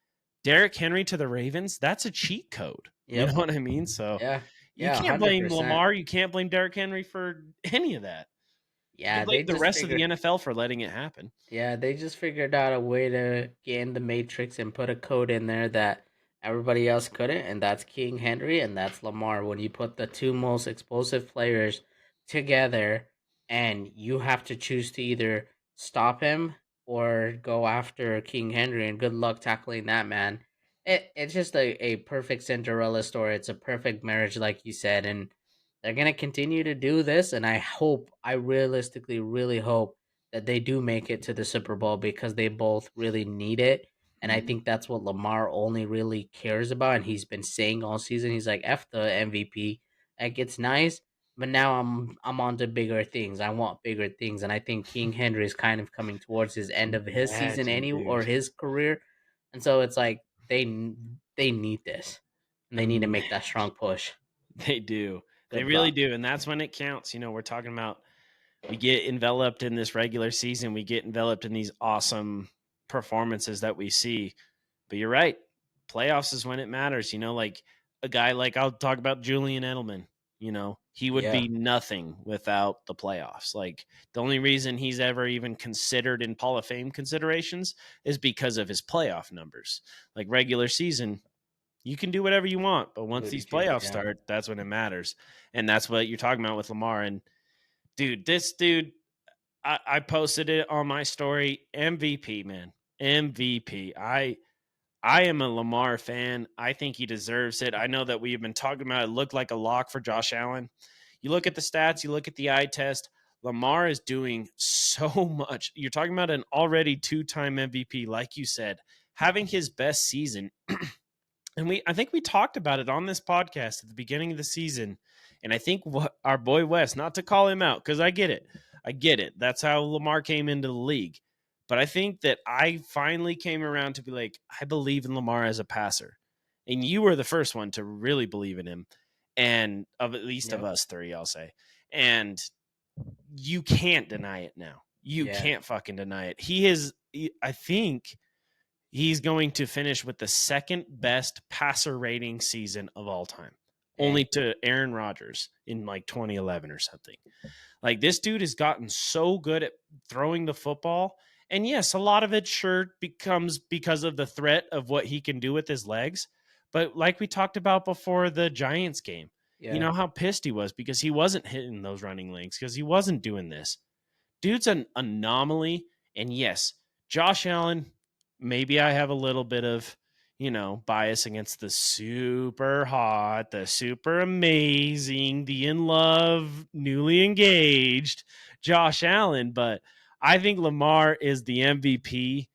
Derrick Henry to the Ravens. That's a cheat code. You Yep. know what I mean? So yeah, you yeah, can't blame 100%. Lamar. You can't blame Derrick Henry for any of that. Yeah, You they blame the just rest of the figured. NFL for letting it happen. Yeah, they just figured out a way to get in the matrix and put a code in there that everybody else couldn't, and that's King Henry and that's Lamar. When you put the two most explosive players together, and you have to choose to either stop him or go after King Henry, and good luck tackling that man. It's just a perfect Cinderella story. It's a perfect marriage, like you said, and they're gonna continue to do this. And I realistically really hope that they do make it to the Super Bowl because they both really need it. And I think that's what Lamar only really cares about. And he's been saying all season, he's like, F the MVP. Like, it's nice, but now I'm on to bigger things. I want bigger things. And I think King Henry is kind of coming towards his end of his season Imagine, or dude. his career. And so it's like they need this. And they need to make that strong Imagine. push. They do. They Good really luck. do. And that's when it counts. We're talking about we get enveloped in this regular season. We get enveloped in these awesome performances that we see. But you're right. Playoffs is when it matters. Like a guy like I'll talk about Julian Edelman. He would Yeah. be nothing without the playoffs. Like the only reason he's ever even considered in Hall of Fame considerations is because of his playoff numbers. Like regular season, you can do whatever you want, but once Booty these juice, playoffs yeah. start, that's when it matters. And that's what you're talking about with Lamar. And this dude, I posted it on my story. MVP, man. MVP. I am a Lamar fan. I think he deserves it. I know that we've been talking about it looked like a lock for Josh Allen. You look at the stats, you look at the eye test. Lamar is doing so much. You're talking about an already two-time MVP, like you said, having his best season. And I think we talked about it on this podcast at the beginning of the season. And I think what our boy Wes, not to call him out, because I get it. That's how Lamar came into the league. But I think that I finally came around to be like, I believe in Lamar as a passer. And you were the first one to really believe in him. And of at least of Yep. us three, I'll say. And you can't deny it now. You Yeah. can't fucking deny it. I think he's going to finish with the second best passer rating season of all time, Dang. only to Aaron Rodgers in like 2011 or something. Like this dude has gotten so good at throwing the football. And yes, a lot of it sure becomes because of the threat of what he can do with his legs. But like we talked about before the Giants game, you Yeah. know how pissed he was because he wasn't hitting those running lanes because he wasn't doing this. Dude's an anomaly. And yes, Josh Allen, maybe I have a little bit of, bias against the super hot, the super amazing, the in love, newly engaged Josh Allen. But I think Lamar is the MVP.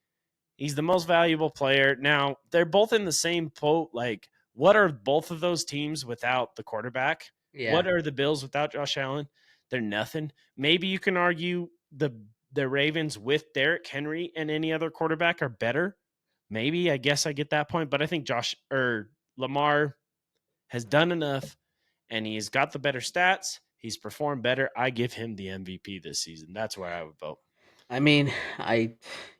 He's the most valuable player. Now, they're both in the same boat. Like, what are both of those teams without the quarterback? Yeah. What are the Bills without Josh Allen? They're nothing. Maybe you can argue the Ravens with Derrick Henry and any other quarterback are better. Maybe I guess I get that point, but I think Lamar has done enough and he's got the better stats. He's performed better. I give him the MVP this season. That's where I would vote. I mean,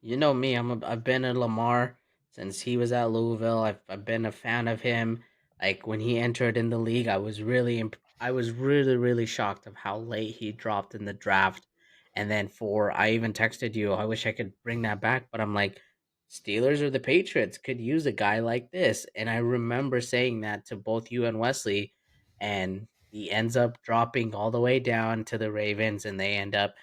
you know me, I've been a Lamar since he was at Louisville. I've been a fan of him. Like when he entered in the league, I was really shocked of how late he dropped in the draft. And then I even texted you, I wish I could bring that back, but I'm like, Steelers or the Patriots could use a guy like this. And I remember saying that to both you and Wesley, and he ends up dropping all the way down to the Ravens, and they end up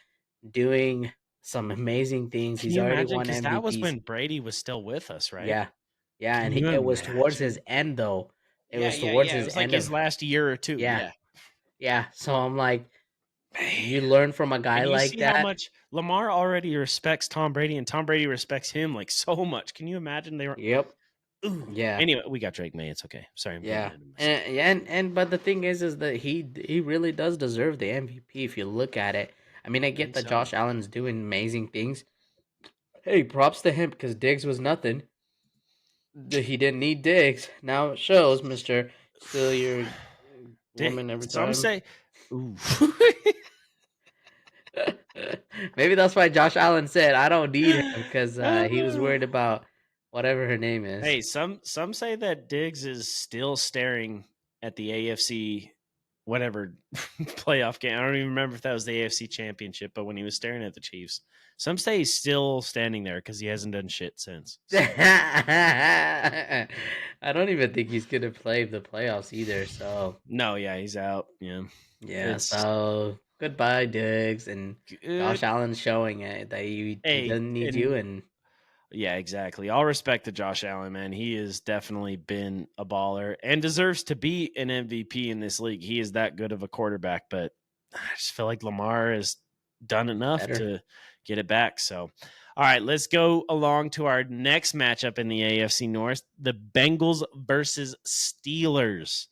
doing some amazing things. Can He's you already imagine? won Because that was MVPs. when Brady was still with us, right? Yeah. Yeah, Can and you it was towards his imagine? end though. It Yeah, was yeah, towards yeah. It his was like end his of last year or two. yeah. Yeah. Yeah. So I'm like, you Man. learn from a guy And you like see how that. much Lamar already respects Tom Brady, and Tom Brady respects him like so much. Can you imagine they were Yep. ooh. Yeah. Anyway, we got Drake May. It's okay. Sorry, I'm getting Yeah. ahead of myself. And but the thing is that he really does deserve the MVP if you look at it. I mean, I I get think that so. Josh Allen's doing amazing things. Hey, props to him because Diggs was nothing. He didn't need Diggs. Now it shows, Mister. Steal your woman every Some time. say ooh. Maybe that's why Josh Allen said, "I don't need him," because he was worried about whatever her name is. Hey, some say that Diggs is still staring at the AFC whatever playoff game. I don't even remember if that was the AFC Championship, but when he was staring at the Chiefs, some say he's still standing there because he hasn't done shit since. So I don't even think he's gonna play the playoffs either. So no, yeah, he's out. Yeah, yeah. it's So goodbye, Diggs, and Josh good. Allen's showing it that he Hey, doesn't need you. and And yeah, exactly. All respect to Josh Allen, man. He has definitely been a baller and deserves to be an MVP in this league. He is that good of a quarterback, but I just feel like Lamar has done enough better. to get it back. So, All right, let's go along to our next matchup in the AFC North, the Bengals versus Steelers.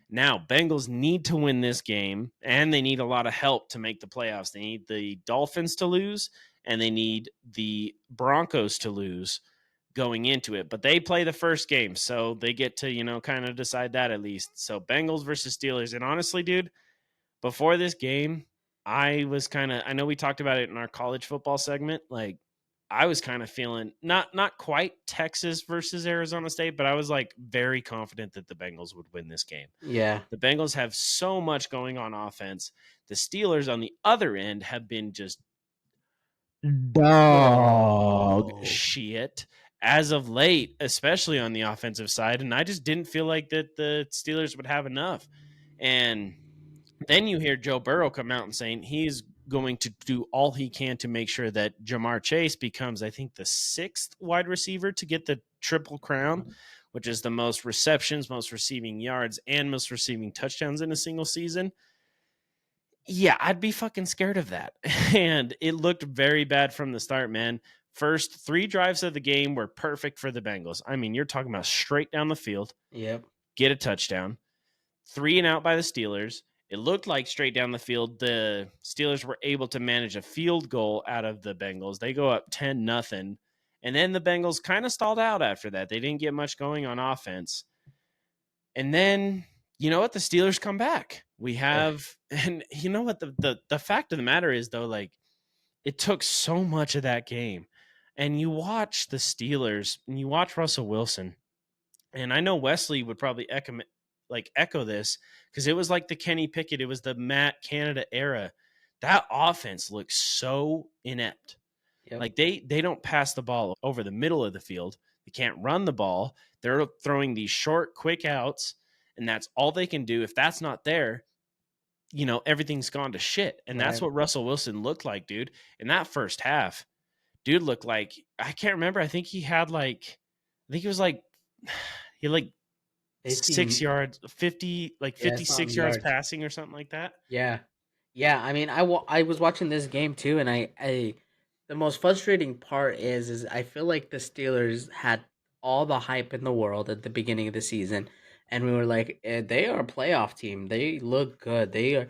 Now, Bengals need to win this game, and they need a lot of help to make the playoffs. They need the Dolphins to lose, and they need the Broncos to lose going into it. But they play the first game, so they get to, kind of decide that at least. So Bengals versus Steelers. And honestly, dude, before this game, I know we talked about it in our college football segment. Like, I was kind of feeling not quite Texas versus Arizona State, but I was like very confident that the Bengals would win this game. Yeah. The Bengals have so much going on offense. The Steelers on the other end have been just dog shit as of late, especially on the offensive side. And I just didn't feel like that the Steelers would have enough. And then you hear Joe Burrow come out and saying he's going to do all he can to make sure that Jamar Chase becomes, I think, the 6th wide receiver to get the triple crown, which is the most receptions, most receiving yards, and most receiving touchdowns in a single season. Yeah, I'd be fucking scared of that. And it looked very bad from the start, man. First 3 drives of the game were perfect for the Bengals. I mean, you're talking about straight down the field, Yep. get a touchdown, 3 and out by the Steelers. It looked like straight down the field, the Steelers were able to manage a field goal out of the Bengals. They go up 10-0. And then the Bengals kind of stalled out after that. They didn't get much going on offense. And then, you know what? The Steelers come back. We have, and you know what? The fact of the matter is, though, like, it took so much of that game. And you watch the Steelers and you watch Russell Wilson. And I know Wesley would probably echo this because it was like the Kenny Pickett, it was the Matt Canada era. That offense looks so inept. Yep. Like they don't pass the ball over the middle of the field. They can't run the ball. They're throwing these short, quick outs, and that's all they can do. If that's not there, everything's gone to shit. And that's Right. what Russell Wilson looked like, dude. In that first half, dude looked like, I can't remember. I think he had he was like, he had 6 yards, 50, like 56 yards passing or something like that. Yeah. Yeah, I mean, I was watching this game too, and the most frustrating part is I feel like the Steelers had all the hype in the world at the beginning of the season, and we were like, they are a playoff team. They look good. They are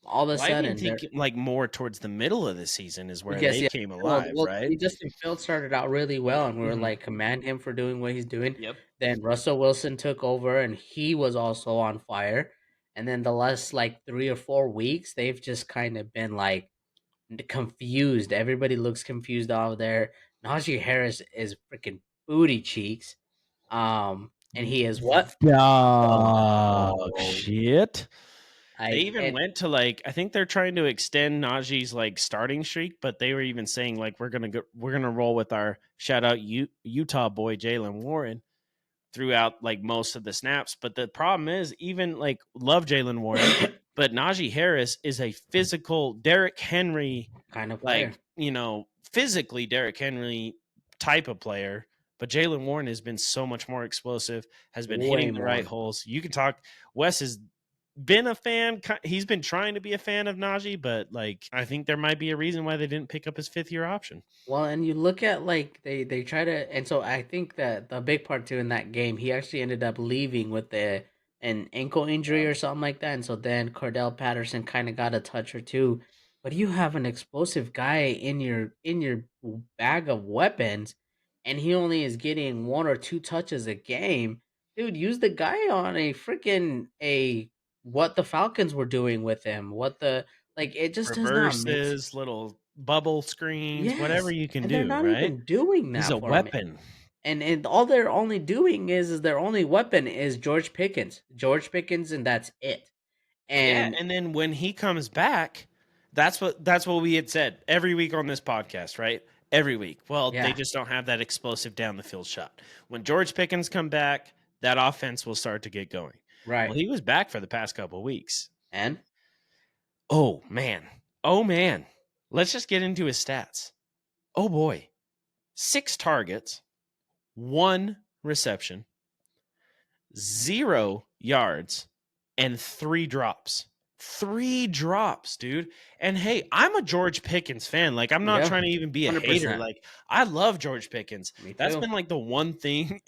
all of a Well, I even sudden think they're more towards the middle of the season is where yes, they yeah. came Well, alive, well, right? Justin Fields started out really well, and we were Mhm. like, command him for doing what he's doing. Yep. Then Russell Wilson took over, and he was also on fire. And then the last like 3 or 4 weeks, they've just kind of been like confused. Everybody looks confused out there. Najee Harris is freaking booty cheeks. And he is what? Dog Oh, shit. They like even and went to I think they're trying to extend Najee's starting streak, but they were even saying we're gonna roll with our shout out Utah boy Jalen Warren throughout most of the snaps. But the problem is, even love Jalen Warren, but Najee Harris is a physical Derrick Henry, kind of player. Physically Derrick Henry type of player. But Jalen Warren has been so much more explosive, has been Way hitting the right more. holes. You can talk. Wes has been a fan. He's been trying to be a fan of Najee, but I think there might be a reason why they didn't pick up his 5th-year option. Well, and you look at they try to, and so I think that the big part too in that game, he actually ended up leaving with an ankle injury or something like that, and so then Cordell Patterson kind of got a touch or two. But you have an explosive guy in your bag of weapons, and he only is getting 1 or 2 touches a game. Dude, use the guy on a freaking a what the Falcons were doing with him. What the like it just does not make sense. Reverses, little bubble screens, whatever Yes, you can and they're do, not right? even doing He's that a for him, weapon. and all they're only doing is their only weapon is George Pickens, and that's it. Yeah, And and then when he comes back, that's what we had said every week on this podcast, right? Every week. Well, they yeah, just don't have that explosive down the field shot. When George Pickens come back, that offense will start to get going. Well, right. he was back for the past couple of weeks. And Oh man. Oh man. Let's just get into his stats. Oh boy. 6 targets, 1 reception, 0 yards, and 3 drops. 3 drops, dude. And hey, I'm a George Pickens fan. Like, I'm not Yeah, trying to even be a hater. 100%. Like, I love George Pickens. Me That's too. been like the one thing,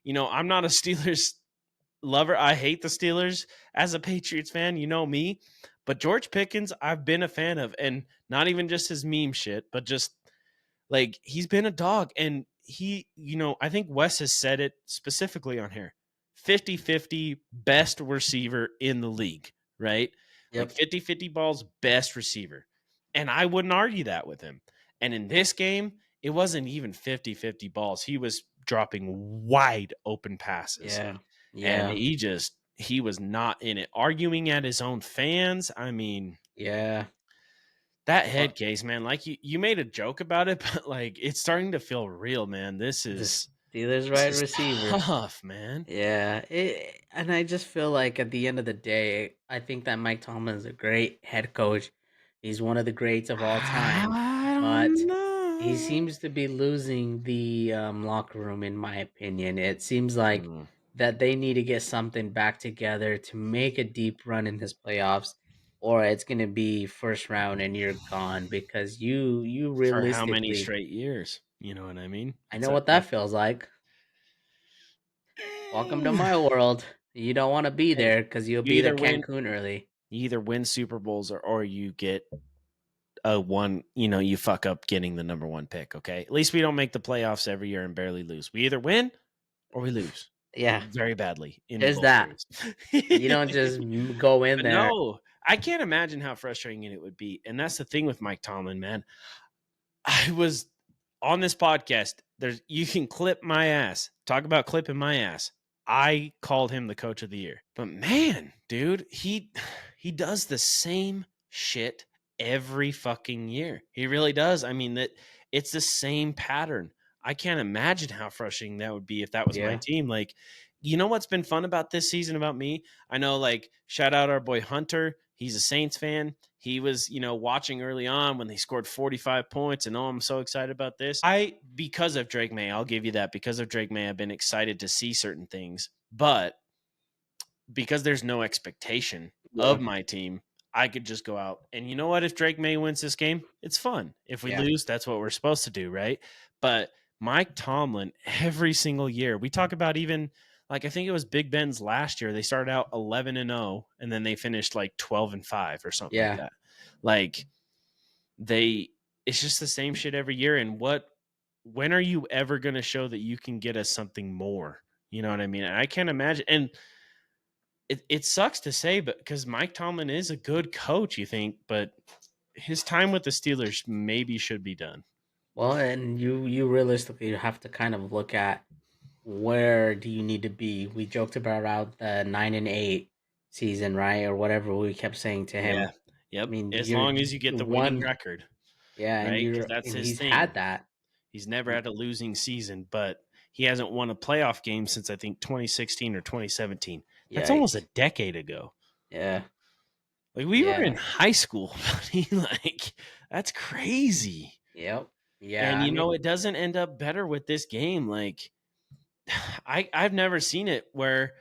I'm not a Steelers lover. I hate the Steelers as a Patriots fan. You know me. But George Pickens, I've been a fan of, and not even just his meme shit, but just like he's been a dog. And I think Wes has said it specifically on here 50-50 best receiver in the league, right? Like Yep. 50-50 balls, best receiver. And I wouldn't argue that with him. And in this game, it wasn't even 50-50 balls. He was dropping wide open passes. Yeah. And Yeah. he was not in it. Arguing at his own fans. I mean, Yeah. that Well, head case, man, like you made a joke about it, but like it's starting to feel real, man. This the is Steelers this wide is receiver. tough, man. Yeah, and I just feel like at the end of the day, I think that Mike Tomlin is a great head coach. He's one of the greats of all time, I but don't he know. seems to be losing the locker room, in my opinion. It seems like Mm. that they need to get something back together to make a deep run in this playoffs, or it's going to be first round and you're gone because you For how many realistically, straight years? You know what I mean? I It's know a what that feels like. Welcome to my world. You don't want to be hey, there because you'll you be there either win Cancun early. you either win Super Bowls or you get a one, you fuck up getting the number 1 pick, okay? At least we don't make the playoffs every year and barely lose. We either win or we lose Yeah, very badly in there's both that. ways. You don't just go in But there. no, I can't imagine how frustrating it would be. And that's the thing with Mike Tomlin, man. I was on this podcast. You can clip my ass. Talk about clipping my ass. I called him the coach of the year. But man, dude, he does the same shit every fucking year. He really does. I mean, that it's the same pattern. I can't imagine how frustrating that would be if that was my Yeah, team. Like, what's been fun about this season about me? I know, like, shout out our boy Hunter. He's a Saints fan. He was, watching early on when they scored 45 points, and I'm so excited about this. Because of Drake May, I'll give you that. Because of Drake May, I've been excited to see certain things. But because there's no expectation yeah, of my team, I could just go out. And you know what? If Drake May wins this game, it's fun. If we yeah, lose, that's what we're supposed to do, right? But Mike Tomlin, every single year, we talk about even like I think it was Big Ben's last year. They started out 11-0, and then they finished like 12-5 or something like yeah. that. Like they, it's just the same shit every year. And when are you ever going to show that you can get us something more? You know what I mean? And I can't imagine. And it sucks to say, but because Mike Tomlin is a good coach, you think, but his time with the Steelers maybe should be done. Well, and you realistically have to kind of look at where do you need to be. We joked about out the 9-8 season, right, or whatever we kept saying to Yeah. him. I Yep. mean, As you're long as you get the winning one, record, yeah, right? Because that's and his he's thing. had that. He's never had a losing season, but he hasn't won a playoff game since I think 2016 or 2017. That's almost a Yikes. decade ago. Yeah, Like we were in yeah, high school, buddy. Like that's crazy. yep, yeah. And I mean, it doesn't end up better with this game. Like I've never seen it where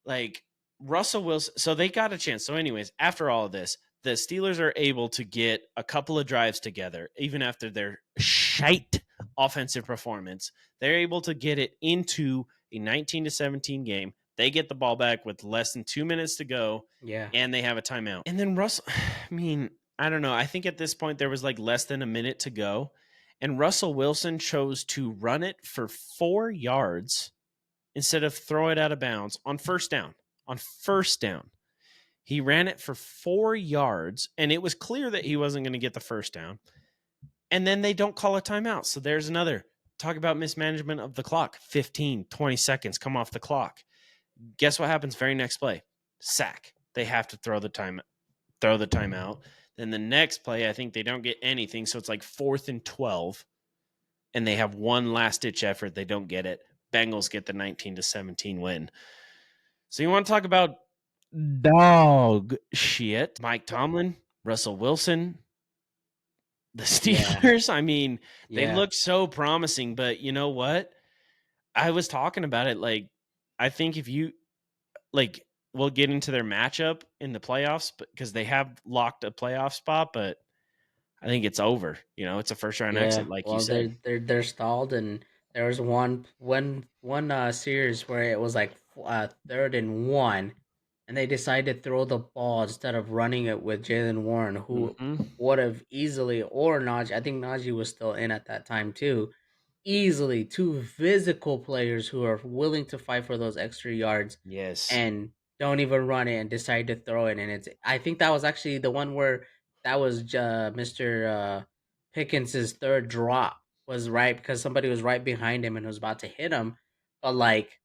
like Russell Wilson. So they got a chance. So, anyways, after all of this, the Steelers are able to get a couple of drives together, even after their shite offensive performance. They're able to get it into a 19-17 game. They get the ball back with less than 2 minutes to go, yeah, and they have a timeout. And then Russell, I mean, I don't know. I think at this point there was like less than a minute to go, and Russell Wilson chose to run it for 4 yards instead of throw it out of bounds on first down. On first down, he ran it for 4 yards, and it was clear that he wasn't going to get the first down. And then they don't call a timeout. So there's another. Talk about mismanagement of the clock. 15, 20 seconds come off the clock. Guess what happens very next play? Sack. They have to throw the timeout. Then the next play, I think they don't get anything. So it's like 4th and 12. And they have one last ditch effort. They don't get it. Bengals get the 19-17 win. So you want to talk about dog shit? Mike Tomlin, Russell Wilson, the yeah, Steelers. I mean, they yeah, look so promising, but you know what? I was talking about it. Like, I think if you like we'll get into their matchup in the playoffs because they have locked a playoff spot, but I think it's over. It's a first round Yeah, exit, like you well, said. they're stalled, and there was one series where it was like 3rd and 1, and they decided to throw the ball instead of running it with Jalen Warren, who Hmm. would have easily, or Najee. I think Najee was still in at that time too. Easily, two physical players who are willing to fight for those extra yards Yes. and don't even run it and decide to throw it. And I think that was actually the one where that was Mr. Pickens's third drop was right because somebody was right behind him and was about to hit him. But like,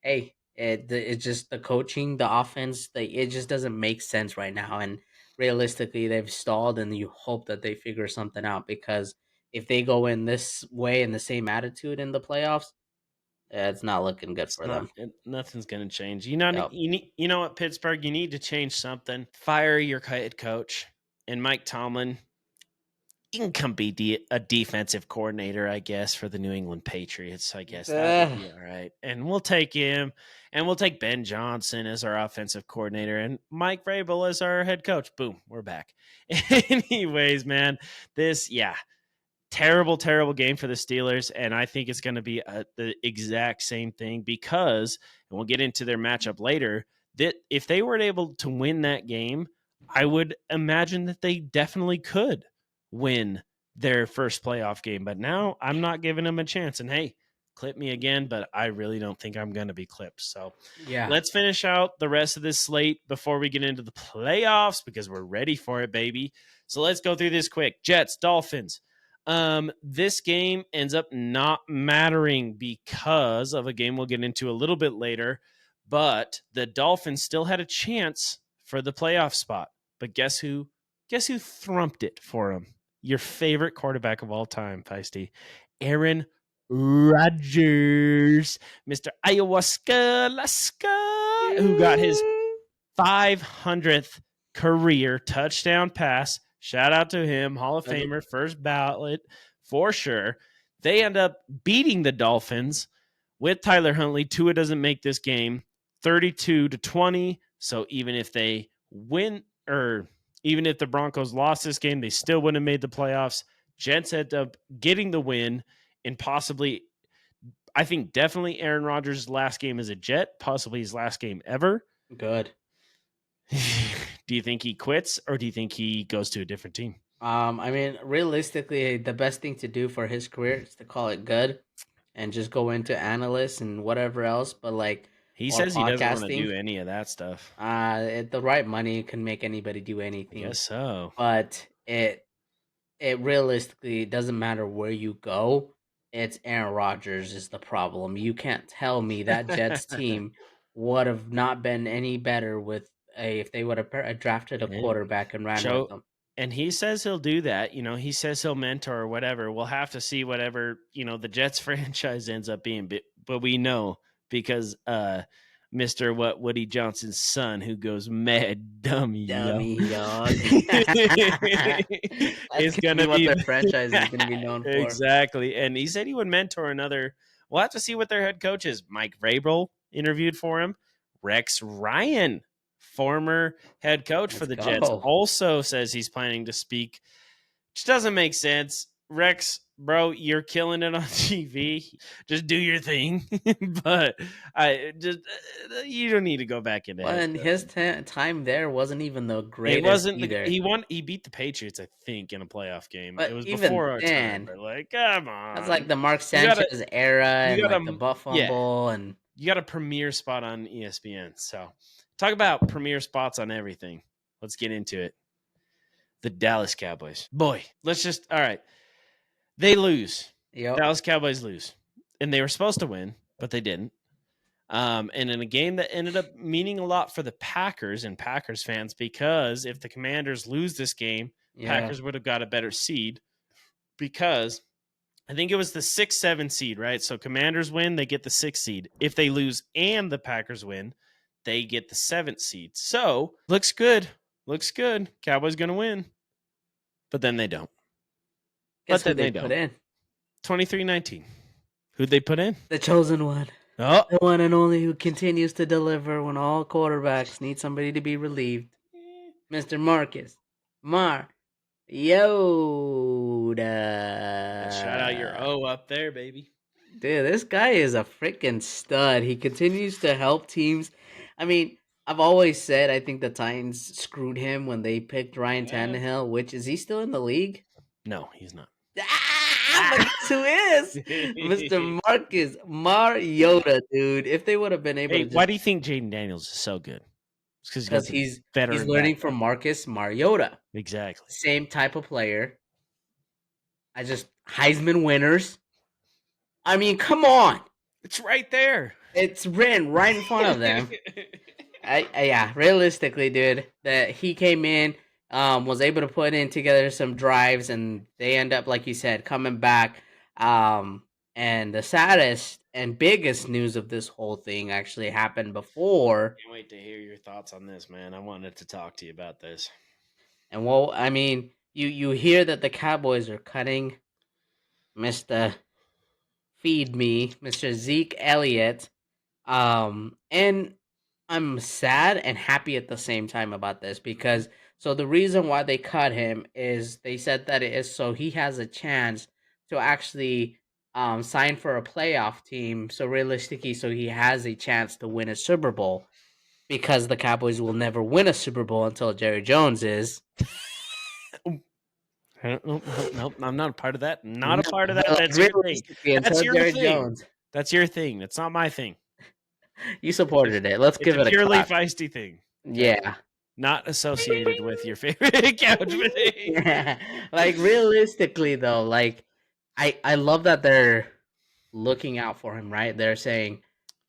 hey, it's just the coaching, the offense, it just doesn't make sense right now. And realistically, they've stalled, and you hope that they figure something out because if they go in this way in the same attitude in the playoffs, it's not looking good It's for not. them. Nothing's going to change. You Yep. need. You know what, Pittsburgh? You need to change something. Fire your head coach and Mike Tomlin. He can come be a defensive coordinator, I guess, for the New England Patriots. I guess that would Ugh. be all right. And we'll take him, and we'll take Ben Johnson as our offensive coordinator, and Mike Vrabel as our head coach. Boom, we're back. Anyways, man, yeah, terrible, terrible game for the Steelers, and I think it's going to be the exact same thing because, and we'll get into their matchup later. That if they were able to win that game, I would imagine that they definitely could win their first playoff game. But now I'm not giving them a chance. And hey, clip me again, but I really don't think I'm going to be clipped. So Yeah. let's finish out the rest of this slate before we get into the playoffs because we're ready for it, baby. So let's go through this quick. Jets, Dolphins. This game ends up not mattering because of a game we'll get into a little bit later, but the Dolphins still had a chance for the playoff spot. But guess who? Guess who thrumped it for them? Your favorite quarterback of all time, Feisty. Aaron Rodgers, Mr. Ayahuasca Lasca, who got his 500th career touchdown pass. Shout out to him, Hall of Famer, first ballot for sure. They end up beating the Dolphins with Tyler Huntley. Tua doesn't make this game 32-20. So even if they win, or even if the Broncos lost this game, they still wouldn't have made the playoffs. Jets end up getting the win and possibly, I think definitely Aaron Rodgers' last game as a Jet, possibly his last game ever. Good. Do you think he quits or do you think he goes to a different team? I mean, realistically, the best thing to do for his career is to call it good and just go into analysts and whatever else. But like, He or says he doesn't want to podcasting, do any of that stuff. the right money can make anybody do I anything. guess so. But it realistically doesn't matter where you go. It's Aaron Rodgers is the problem. You can't tell me that Jets team would have not been any better with if they would have drafted a And quarterback and ran with show them. and he says he'll do that. He says he'll mentor or whatever. We'll have to see whatever, the Jets franchise ends up being. But we know because Mr. Woody Johnson's son who goes mad dummy, yo. Dummy dog. That's Is gonna be gonna what be their franchise is gonna be known for. exactly. And he said he would mentor another. We'll have to see what their head coach is. Mike Vrabel interviewed for him. Rex Ryan, former head coach for Let's the Jets, go. also says he's planning to speak, which doesn't make sense. Rex, bro, you're killing it on TV. Just do your thing. But I just you don't need to go back into Well, head and his coaching. Time there wasn't even the It greatest wasn't either. he beat the Patriots, I think, in a playoff game. It But was even before our time, then, but like, come that's on. like the Mark You got a Sanchez era you and got like the a butt yeah, fumble and you got a premier spot on ESPN. So talk about premier spots on everything. Let's get into it. The Dallas Cowboys. Boy, let's just all right. They lose. yep. Dallas Cowboys lose. And they were supposed to win, but they didn't. And in a game that ended up meaning a lot for the Packers and Packers fans, because if the Commanders lose this game, Yeah. Packers would have got a better seed because I think it was the 6-7 seed, right? So Commanders win, they get the 6th seed. If they lose and the Packers win, they get the 7th seed. So looks good. Looks good. Cowboys going to win. But then they don't. Guess But who then they they put don't. in? 23-19. Who'd they put in? The chosen one. Oh, The one and only who continues to deliver when all quarterbacks need somebody to be relieved. Mr. Marcus yeah, shout out your Mariota. O up there, baby. Dude, this guy is a freaking stud. He continues to help teams. I mean, I've always said I think the Titans screwed him when they picked Ryan Yeah. Tannehill, which is he still in the league? No, he's not. But guess who is? Mr. Marcus Mariota, dude. If they would have been able Hey, to why just do you think Jaden Daniels is so good? It's because he's got because the he's veteran learning background. from Marcus Mariota. Exactly. Same type of player. I just Heisman winners. I mean, come on. It's right there. It's written right in front of them. Yeah, realistically, dude, that he came in, was able to put in together some drives, and they end up, like you said, coming back. And the saddest and biggest news of this whole thing actually happened before. Can't wait to hear your thoughts on this, man. I wanted to talk to you about this. And well, I mean, you hear that the Cowboys are cutting Mister Feed Me, Mister Zeke Elliott. And I'm sad and happy at the same time about this because so the reason why they cut him is they said that it is so he has a chance to actually sign for a playoff team. So realistically, so he has a chance to win a Super Bowl because the Cowboys will never win a Super Bowl until Jerry Jones is. Nope, I'm not a part of that. Not No, a part of but that. like That's your thing. realistically, That's until your Jerry thing. Jones, That's your thing. That's not my thing. you supported it. Let's It's give a it a purely clap. feisty thing. Okay? Yeah. Not associated with your favorite couch thing. Like realistically though, like I love that they're looking out for him, right? They're saying,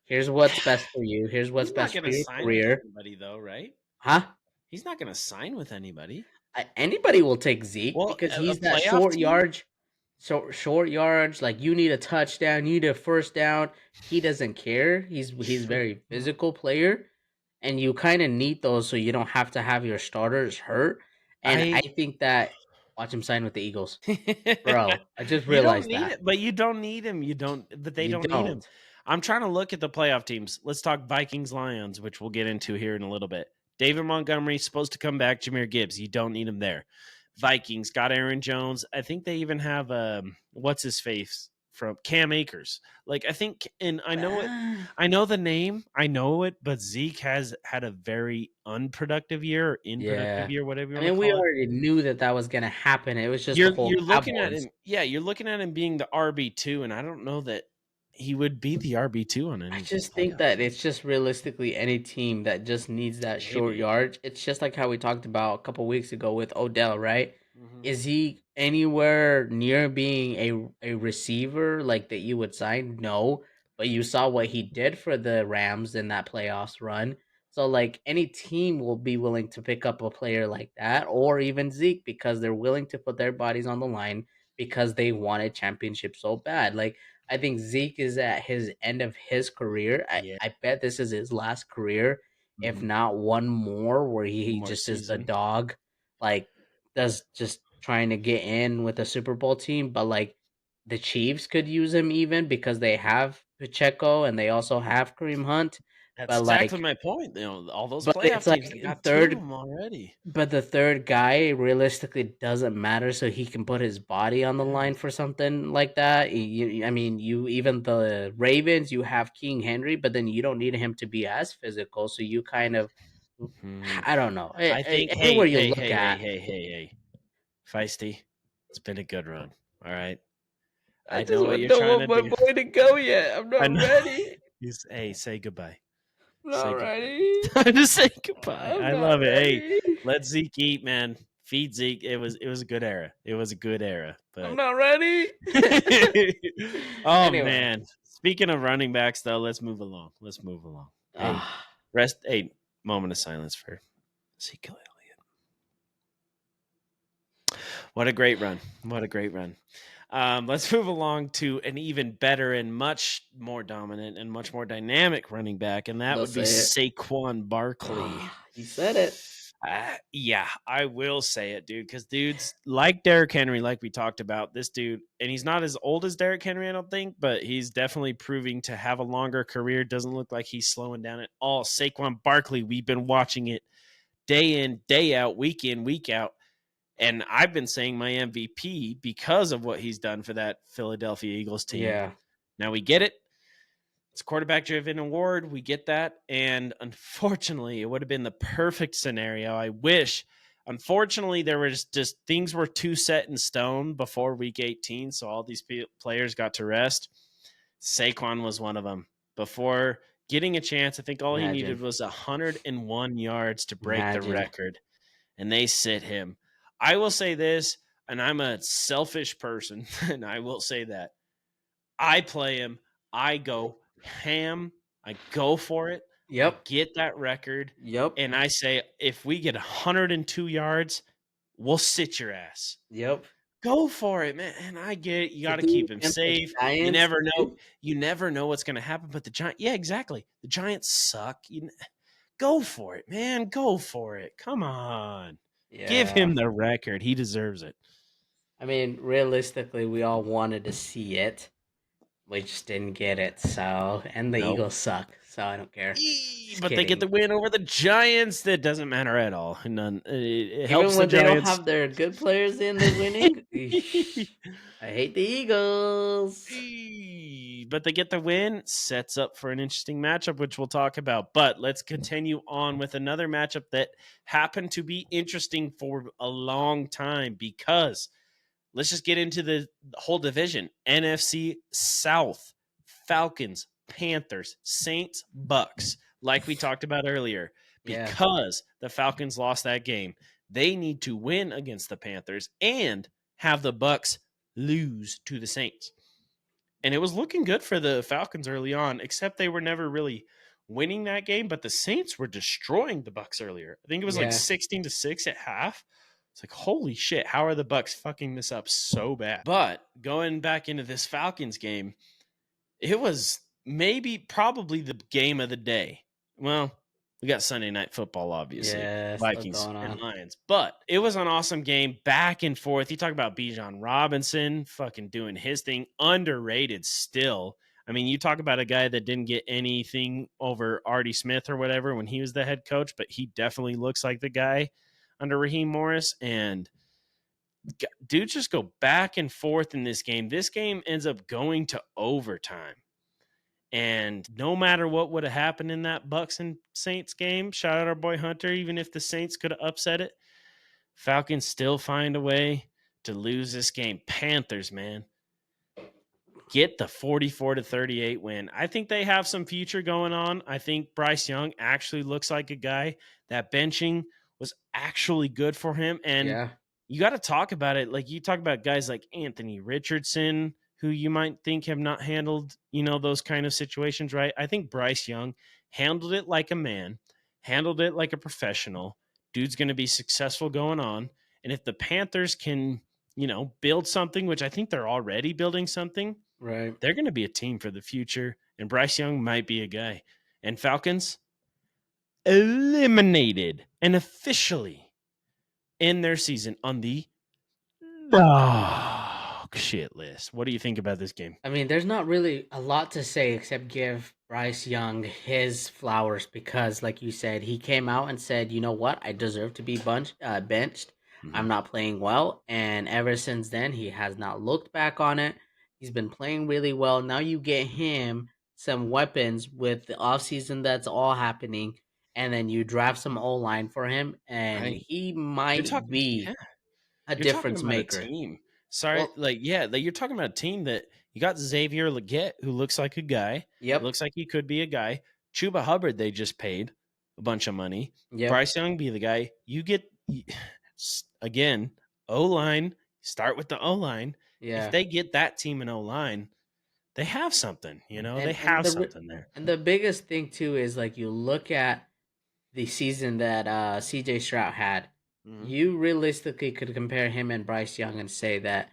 "Here's what's best for you. Here's what's He's not best going for to your sign with career." anybody, though, right? Huh? He's not going to sign with anybody. Anybody will take Zeke Well, because a he's that playoff team? short yards. Like you need a touchdown, you need a first down. He doesn't care. He's very physical player, and you kind of need those so you don't have to have your starters hurt. And I I think that watch him sign with the Eagles. Bro, I just You don't realized need that. it, but you don't need him. But they You don't need him. don't. I'm trying to look at the playoff teams. Let's talk Vikings Lions, which we'll get into here in a little bit. David Montgomery supposed to come back. Jameer Gibbs, you don't need him there. Vikings got Aaron Jones. I think they even have what's his face from Cam Akers. Like I think, and I know it. I know the name. I know it, but Zeke has had a very unproductive year or Yeah. unproductive year, whatever you I want to mean, we call it. already knew that that was gonna happen. It was just the whole You're looking at Cowboys. him, yeah, you're looking at him being the RB2, and I don't know that he would be the RB2 on I any of these just think playoff that it's teams. just realistically any team that just needs that short Maybe. yardage. It's just like how we talked about a couple weeks ago with Odell, right? Mhm. Is he anywhere near being a receiver like that you would sign? No, but you saw what he did for the Rams in that playoffs run. So like any team will be willing to pick up a player like that or even Zeke because they're willing to put their bodies on the line because they wanted championship so bad. Like I think Zeke is at his end of his career. Yeah. I bet this is his last career, if Mhm. not one more where One he more just is the season. dog. Like does just trying to get in with a Super Bowl team, but like the Chiefs could use him even because they have Pacheco and they also have Kareem Hunt. That's But exactly like, my point. All those but it's playoff like teams, they got two of third, them already. but the third guy realistically doesn't matter, so he can put his body on the Yeah. line for something like that. I mean, you even the Ravens, you have King Henry, but then you don't need him to be as physical, so you kind of, Mhm. I don't know. I think, Anywhere hey, you hey, look hey, hey, at, hey, hey, hey, Feisty, it's been a good run. All right. I I just know what you're don't trying want to my do. boy to go yet. I'm I not know. ready. Hey, say goodbye. I'm not Say goodbye. ready. Time to say goodbye. I'm I not love it. Hey, ready. let Zeke eat, man. Feed Zeke. It was a good era. It was a good era. I'm But not ready. oh Anyway, man. Speaking of running backs, though, let's move along. Let's move along. Hey, ah, rest. Hey, moment of silence for Zeke Elliott. What a great run. What a great run. Let's move along to an even better and much more dominant and much more dynamic running back, and that don't would be say it. Saquon Barkley. Ah, you said it. Yeah, I will say it, dude. Because dudes like Derrick Henry, like we talked about, this dude, and he's not as old as Derrick Henry, I don't think, but he's definitely proving to have a longer career. Doesn't look like he's slowing down at all. Saquon Barkley, we've been watching it day in, day out, week in, week out. And I've been saying my MVP because of what he's done for that Philadelphia Eagles team. Yeah. Now we get it. It's a quarterback driven award. We get that. And unfortunately, it would have been the perfect scenario. I wish. Unfortunately, there was just things were too set in stone before week 18. So all these players got to rest. Saquon was one of them. Before getting a chance, I think all he needed Imagine. was 101 yards to break the Imagine. record. And they sit him. I will say this, and I'm a selfish person, and I will say that. I play him. I go ham. I go for it. I Yep. get that record. Yep. And I say, if we get 102 yards, we'll sit your ass. Yep. Go for it, man. And I get it. You To got to do keep him against the safe. You Giants, never know. too. You never know what's going to happen. But the Giants, yeah, exactly. The Giants suck. Go for it, man. Go for it. Come on. Give Yeah. him the record. He deserves it. I mean, realistically, we all wanted to see it. We just didn't get it. So, and the Nope. Eagles suck. So I don't care. But they get the win over the Giants. That doesn't matter at all. None. It helps Even when the they don't Giants. have their good players in, they're winning. I hate the Eagles. But they get the win. Sets up for an interesting matchup, which we'll talk about. But let's continue on with another matchup that happened to be interesting for a long time because let's just get into the whole division. NFC South, Falcons, Panthers, Saints, Bucks, like we talked about earlier. Because the Falcons lost that game, they need to win against the Panthers and have the Bucks lose to the Saints. And it was looking good for the Falcons early on, except they were never really winning that game, but the Saints were destroying the Bucks earlier. I think it was like 16-6 at half. It's like, holy shit, how are the Bucks fucking this up so bad? But going back into this Falcons game, it was probably the game of the day. Well, we got Sunday Night Football, obviously. Yeah, Vikings and Lions. But it was an awesome game, back and forth. You talk about Bijan Robinson fucking doing his thing, underrated still. I mean, you talk about a guy that didn't get anything over Artie Smith or whatever when he was the head coach, but he definitely looks like the guy under Raheem Morris. And dudes just go back and forth in this game. This game ends up going to overtime. And no matter what would have happened in that Bucks and Saints game, shout out our boy Hunter, even if the Saints could have upset it, Falcons still find a way to lose this game. Panthers, man, get the 44-38 win. I think they have some future going on. I think Bryce Young actually looks like a guy that benching was actually good for him. And you got to talk about it. Like you talk about guys like Anthony Richardson, who you might think have not handled, those kind of situations, right? I think Bryce Young handled it like a man, handled it like a professional. Dude's going to be successful going on. And if the Panthers can, build something, which I think they're already building something, right? They're going to be a team for the future. And Bryce Young might be a guy. And Falcons eliminated and officially end their season on the dog shit list. What do you think about this game? I mean, there's not really a lot to say except give Bryce Young his flowers because, like you said, he came out and said, you know what? I deserve to be benched. I'm not playing well. And ever since then, he has not looked back on it. He's been playing really well. Now you get him some weapons with the offseason that's all happening. And then you draft some O-line for him. And he might be a difference maker. A team. Sorry, you're talking about a team that you got Xavier Legette, who looks like a guy. Yep. Looks like he could be a guy. Chuba Hubbard, they just paid a bunch of money. Yep. Bryce Young be the guy. You get, again, O-line. Start with the O-line. Yeah. If they get that team in O-line, they have something. They have something there. And the biggest thing, too, is like you look at the season that CJ Stroud had. Mm-hmm. You realistically could compare him and Bryce Young and say that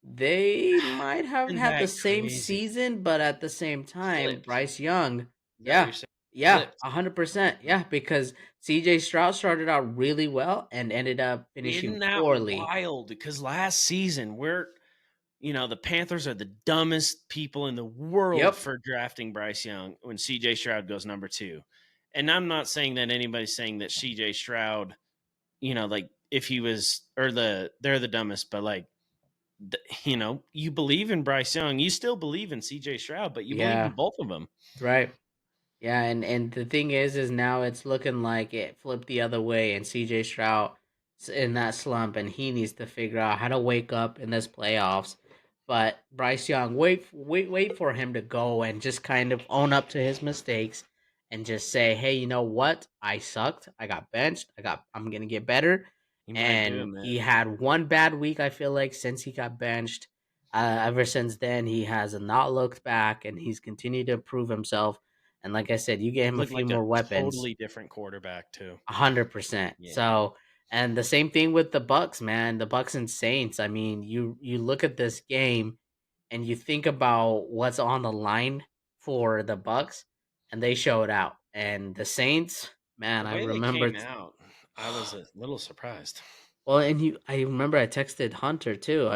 they might have had the same season, but at the same time, Bryce Young, Yeah, flipped. 100%. Yeah, because CJ Stroud started out really well and ended up finishing Isn't that poorly. wild? Because last season, the Panthers are the dumbest people in the world Yep. for drafting Bryce Young when CJ Stroud goes number 2. And I'm not saying that anybody's saying that CJ Stroud, like if he was or they're the dumbest, but like you believe in Bryce Young, you still believe in CJ Stroud, but you believe in Yeah, both of them. right. Yeah, and the thing is now it's looking like it flipped the other way, and CJ Stroud in that slump, and he needs to figure out how to wake up in this playoffs. But Bryce Young, wait for him to go and just kind of own up to his mistakes, and just say, hey, you know what? I sucked. I got benched. I'm gonna get better. He might do it, And man. he had one bad week. I feel like since he got benched. Ever since then, he has not looked back, and he's continued to prove himself, and like I said, you get him a Looked few like a more weapons, totally different quarterback too. 100%. Yeah. So, and the same thing with the Bucks, man. The Bucks and Saints. I mean, you look at this game and you think about what's on the line for the Bucks, and they showed out. And the Saints, man, The I way they remember. came out, I was a little surprised. Well, and I remember I texted Hunter too.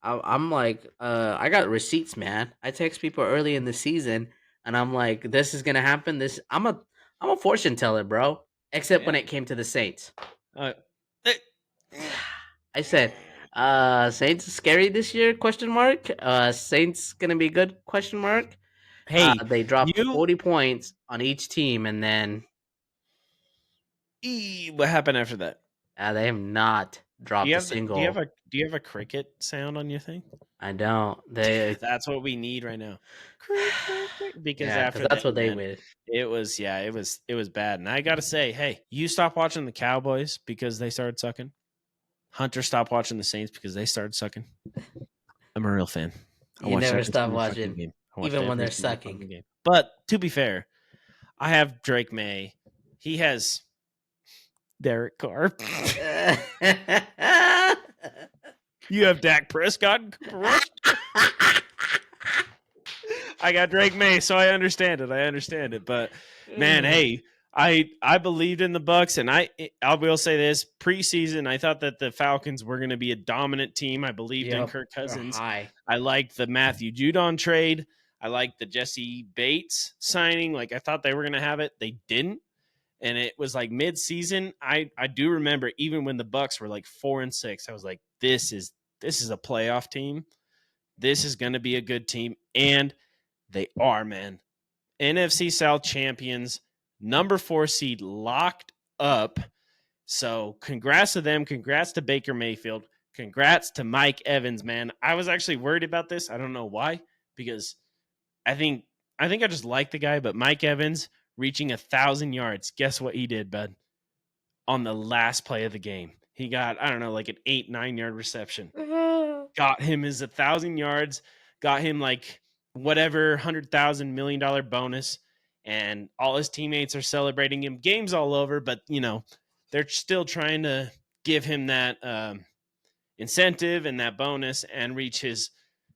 I'm like, I got receipts, man. I text people early in the season, and I'm like, this is gonna happen. I'm a fortune teller, bro. Except when Yeah. it came to the Saints, Uh, eh, I said, Saints is scary this year? Question mark. Saints gonna be good? Question mark. hey, They dropped you 40 points on each team, and then what happened after that? they have not Do you dropped a have single. do you have a cricket sound on your thing? I don't. They That's what we need right now. Cricket, because Yeah, because after that's that, what they man, would. it was bad. And I got to say, hey, you stop watching the Cowboys because they started sucking. Hunter stopped watching the Saints because they started sucking. I'm a real fan. I You watched never every stop single fucking watching, game. I watched even when every they're single sucking. fucking game. But to be fair, I have Drake May. He has Derek Carr. You have Dak Prescott crushed. I got Drake May, so I understand it. But man, hey, I believed in the Bucks, and I will say this: preseason, I thought that the Falcons were going to be a dominant team. I believed in Yep, Kirk they're Cousins. high. I liked the Matthew Judon trade. I liked the Jesse Bates signing. Like I thought they were going to have it. They didn't, and it was like mid-season. I do remember even when the Bucks were like 4-6, I was like, this is a playoff team. This is going to be a good team, and they are, man. NFC South champions, number 4 seed locked up. So congrats to them. Congrats to Baker Mayfield. Congrats to Mike Evans, man. I was actually worried about this. I don't know why, because I think I just like the guy, but Mike Evans reaching 1,000 yards. Guess what he did, bud? On the last play of the game. He got, I don't know, like an 8-9 yard reception. Got him his 1,000 yards, got him like whatever $100,000 million bonus, and all his teammates are celebrating him. Game's all over, but they're still trying to give him that incentive and that bonus and reach his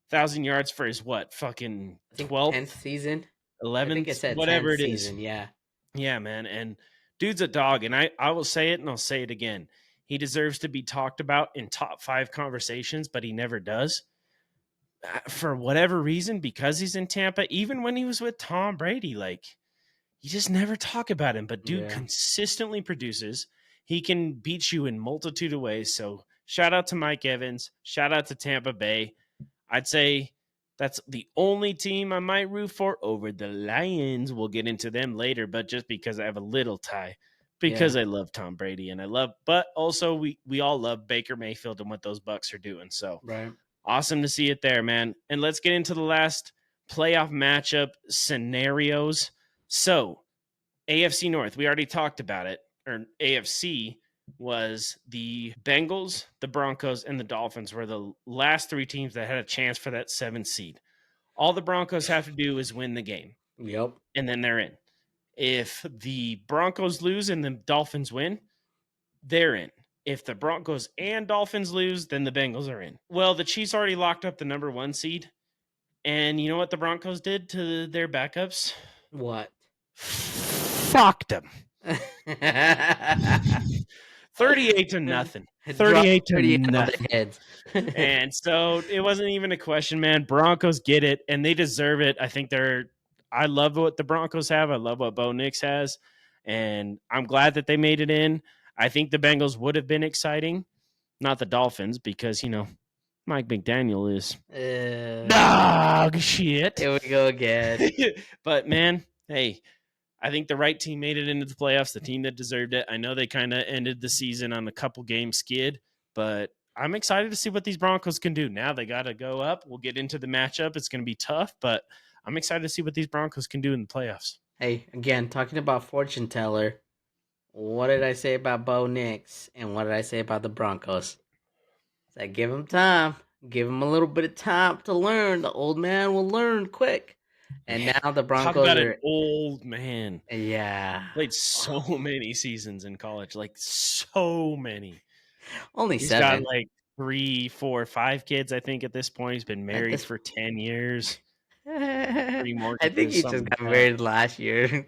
1,000 yards for his what fucking I think 10th 12th, season. I think it 11th, said whatever 10th it is. season. Yeah. Yeah, man. And dude's a dog. And I will say it and I'll say it again. He deserves to be talked about in top 5 conversations, but he never does. For whatever reason, because he's in Tampa, even when he was with Tom Brady, like you just never talk about him. But dude Yeah. consistently produces. He can beat you in multitude of ways. So shout out to Mike Evans. Shout out to Tampa Bay. I'd say that's the only team I might root for over the Lions. We'll get into them later, but just because I have a little tie, because Yeah. I love Tom Brady and but also we all love Baker Mayfield and what those Bucks are doing. So Right. awesome to see it there, man. And let's get into the last playoff matchup scenarios. So AFC North, we already talked about it, or AFC was the Bengals, the Broncos, and the Dolphins were the last 3 teams that had a chance for that 7th seed. All the Broncos have to do is win the game, Yep. and then they're in. If the Broncos lose and the Dolphins win, they're in. If the Broncos and Dolphins lose, then the Bengals are in. Well, the Chiefs already locked up the number 1 seed, and you know what the Broncos did to their backups? What? fucked them. 38-0. Drop 38 to 38 on nothing. their heads. And so it wasn't even a question, man. Broncos get it, and they deserve it. I love what the Broncos have. I love what Bo Nix has, and I'm glad that they made it in. I think the Bengals would have been exciting, not the Dolphins, because, Mike McDaniel is dog shit. Here we go again. But, man, hey, I think the right team made it into the playoffs, the team that deserved it. I know they kind of ended the season on a couple game skid, but I'm excited to see what these Broncos can do. Now they got to go up. We'll get into the matchup. It's going to be tough, but I'm excited to see what these Broncos can do in the playoffs. Hey, again, talking about fortune teller, what did I say about Bo Nix and what did I say about the Broncos? I said, give him time. Give him a little bit of time to learn. The old man will learn quick. And now the Broncos Talk about an old man. Yeah. Played so many seasons in college, like so many. Only He's 7. got like 3, 4, 5 kids, I think, at this point. He's been married for 10 years. 3 I think he just got married last year.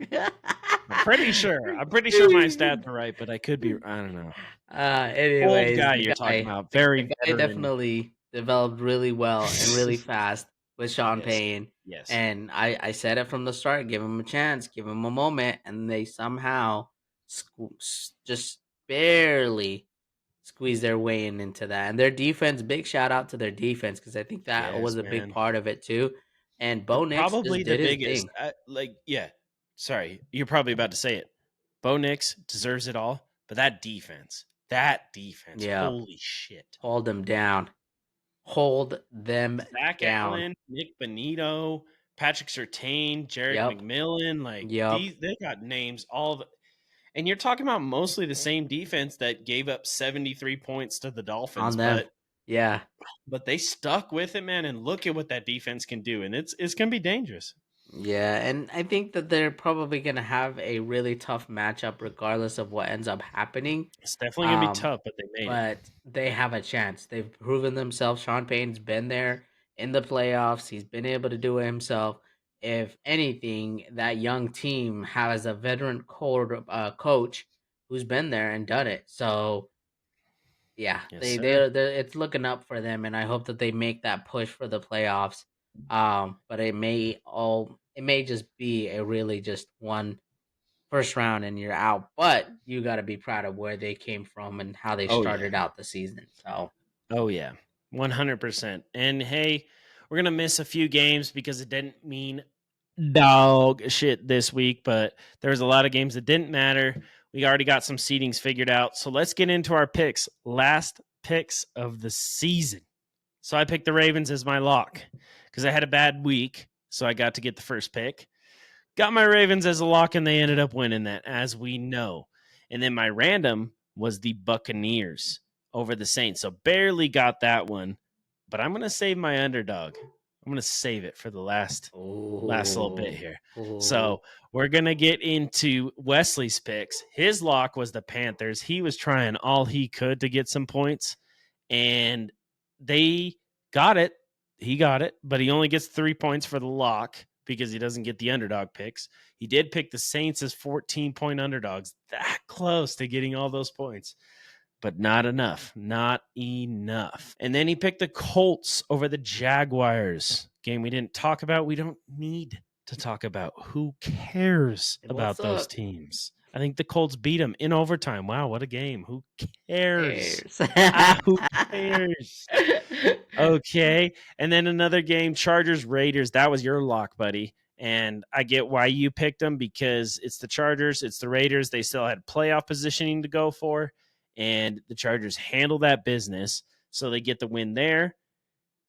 I'm pretty sure my stats are right, but I could be. I don't know. Anyways, Old guy you're talking about. The guy definitely developed really well and really fast with Sean Payton. Yes. And I said it from the start, give him a chance, give him a moment, and they somehow just barely squeeze their way into that. And their defense, big shout out to their defense, because I think that was a big part of it too. And Bo Nix probably just did the biggest. his thing. Sorry, you're probably about to say it. Bo Nix deserves it all, but that defense, holy shit, hold them down. Zach Allen, Nick Bonito, Patrick Surtain, Jarek McMillan, they got names and you're talking about mostly the same defense that gave up 73 points to the Dolphins, but they stuck with it, man, and look at what that defense can do, and it's going to be dangerous. Yeah, and I think that they're probably going to have a really tough matchup regardless of what ends up happening. It's definitely going to be tough, but they made it. But they have a chance. They've proven themselves. Sean Payton's been there in the playoffs. He's been able to do it himself. If anything, that young team has a veteran coach who's been there and done it. So, yeah, they're it's looking up for them, and I hope that they make that push for the playoffs. But it may just be a really just one first round and you're out, but you got to be proud of where they came from and how they started out the season. So, 100%. And hey, we're gonna miss a few games because it didn't mean dog shit this week, but there was a lot of games that didn't matter. We already got some seedings figured out, so let's get into our picks. Last picks of the season. So I picked the Ravens as my lock because I had a bad week, so I got to get the first pick. Got my Ravens as a lock, and they ended up winning that, as we know. And then my random was the Buccaneers over the Saints. So barely got that one, but I'm going to save my underdog. I'm going to save it for the last little bit here. So we're going to get into Wesley's picks. His lock was the Panthers. He was trying all he could to get some points, and they got it. He got it, but he only gets 3 points for the lock because he doesn't get the underdog picks. He did pick the Saints as 14-point underdogs. That close to getting all those points, but not enough. Not enough. And then he picked the Colts over the Jaguars. Game we didn't talk about. We don't need to talk about. Who cares about those teams? I think the Colts beat them in overtime. Wow, what a game. Who cares? Who cares? Okay. And then another game, Chargers-Raiders. That was your lock, buddy. And I get why you picked them because it's the Chargers, it's the Raiders. They still had playoff positioning to go for, and the Chargers handle that business, so they get the win there.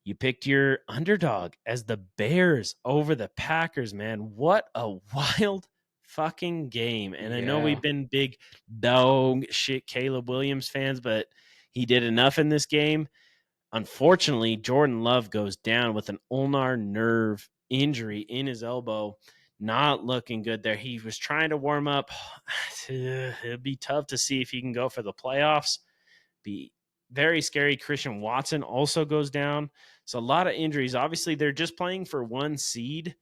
You picked your underdog as the Bears over the Packers, man. What a wild fucking game. And I know we've been big dog shit Caleb Williams fans, but he did enough in this game. Unfortunately, Jordan Love goes down with an ulnar nerve injury in his elbow. Not looking good there. He was trying to warm up. It'd be tough to see if he can go for the playoffs. Be very scary. Christian Watson also goes down. So a lot of injuries. Obviously, they're just playing for one seed,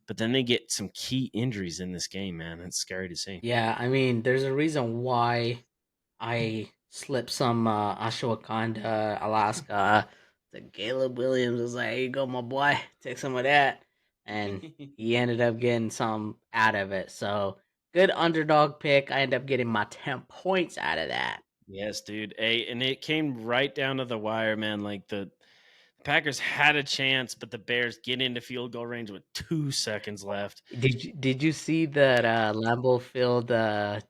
but then they get some key injuries in this game, man. It's scary to see. Yeah, I mean, there's a reason why I slipped some ashwagandha, Alaska. To Caleb Williams was like, "Here you go, my boy. Take some of that," and he ended up getting some out of it. So good underdog pick. I ended up getting my 10 points out of that. Yes, dude. And it came right down to the wire, man. Like the Packers had a chance, but the Bears get into field goal range with 2 seconds left. Did you see that Lambeau Field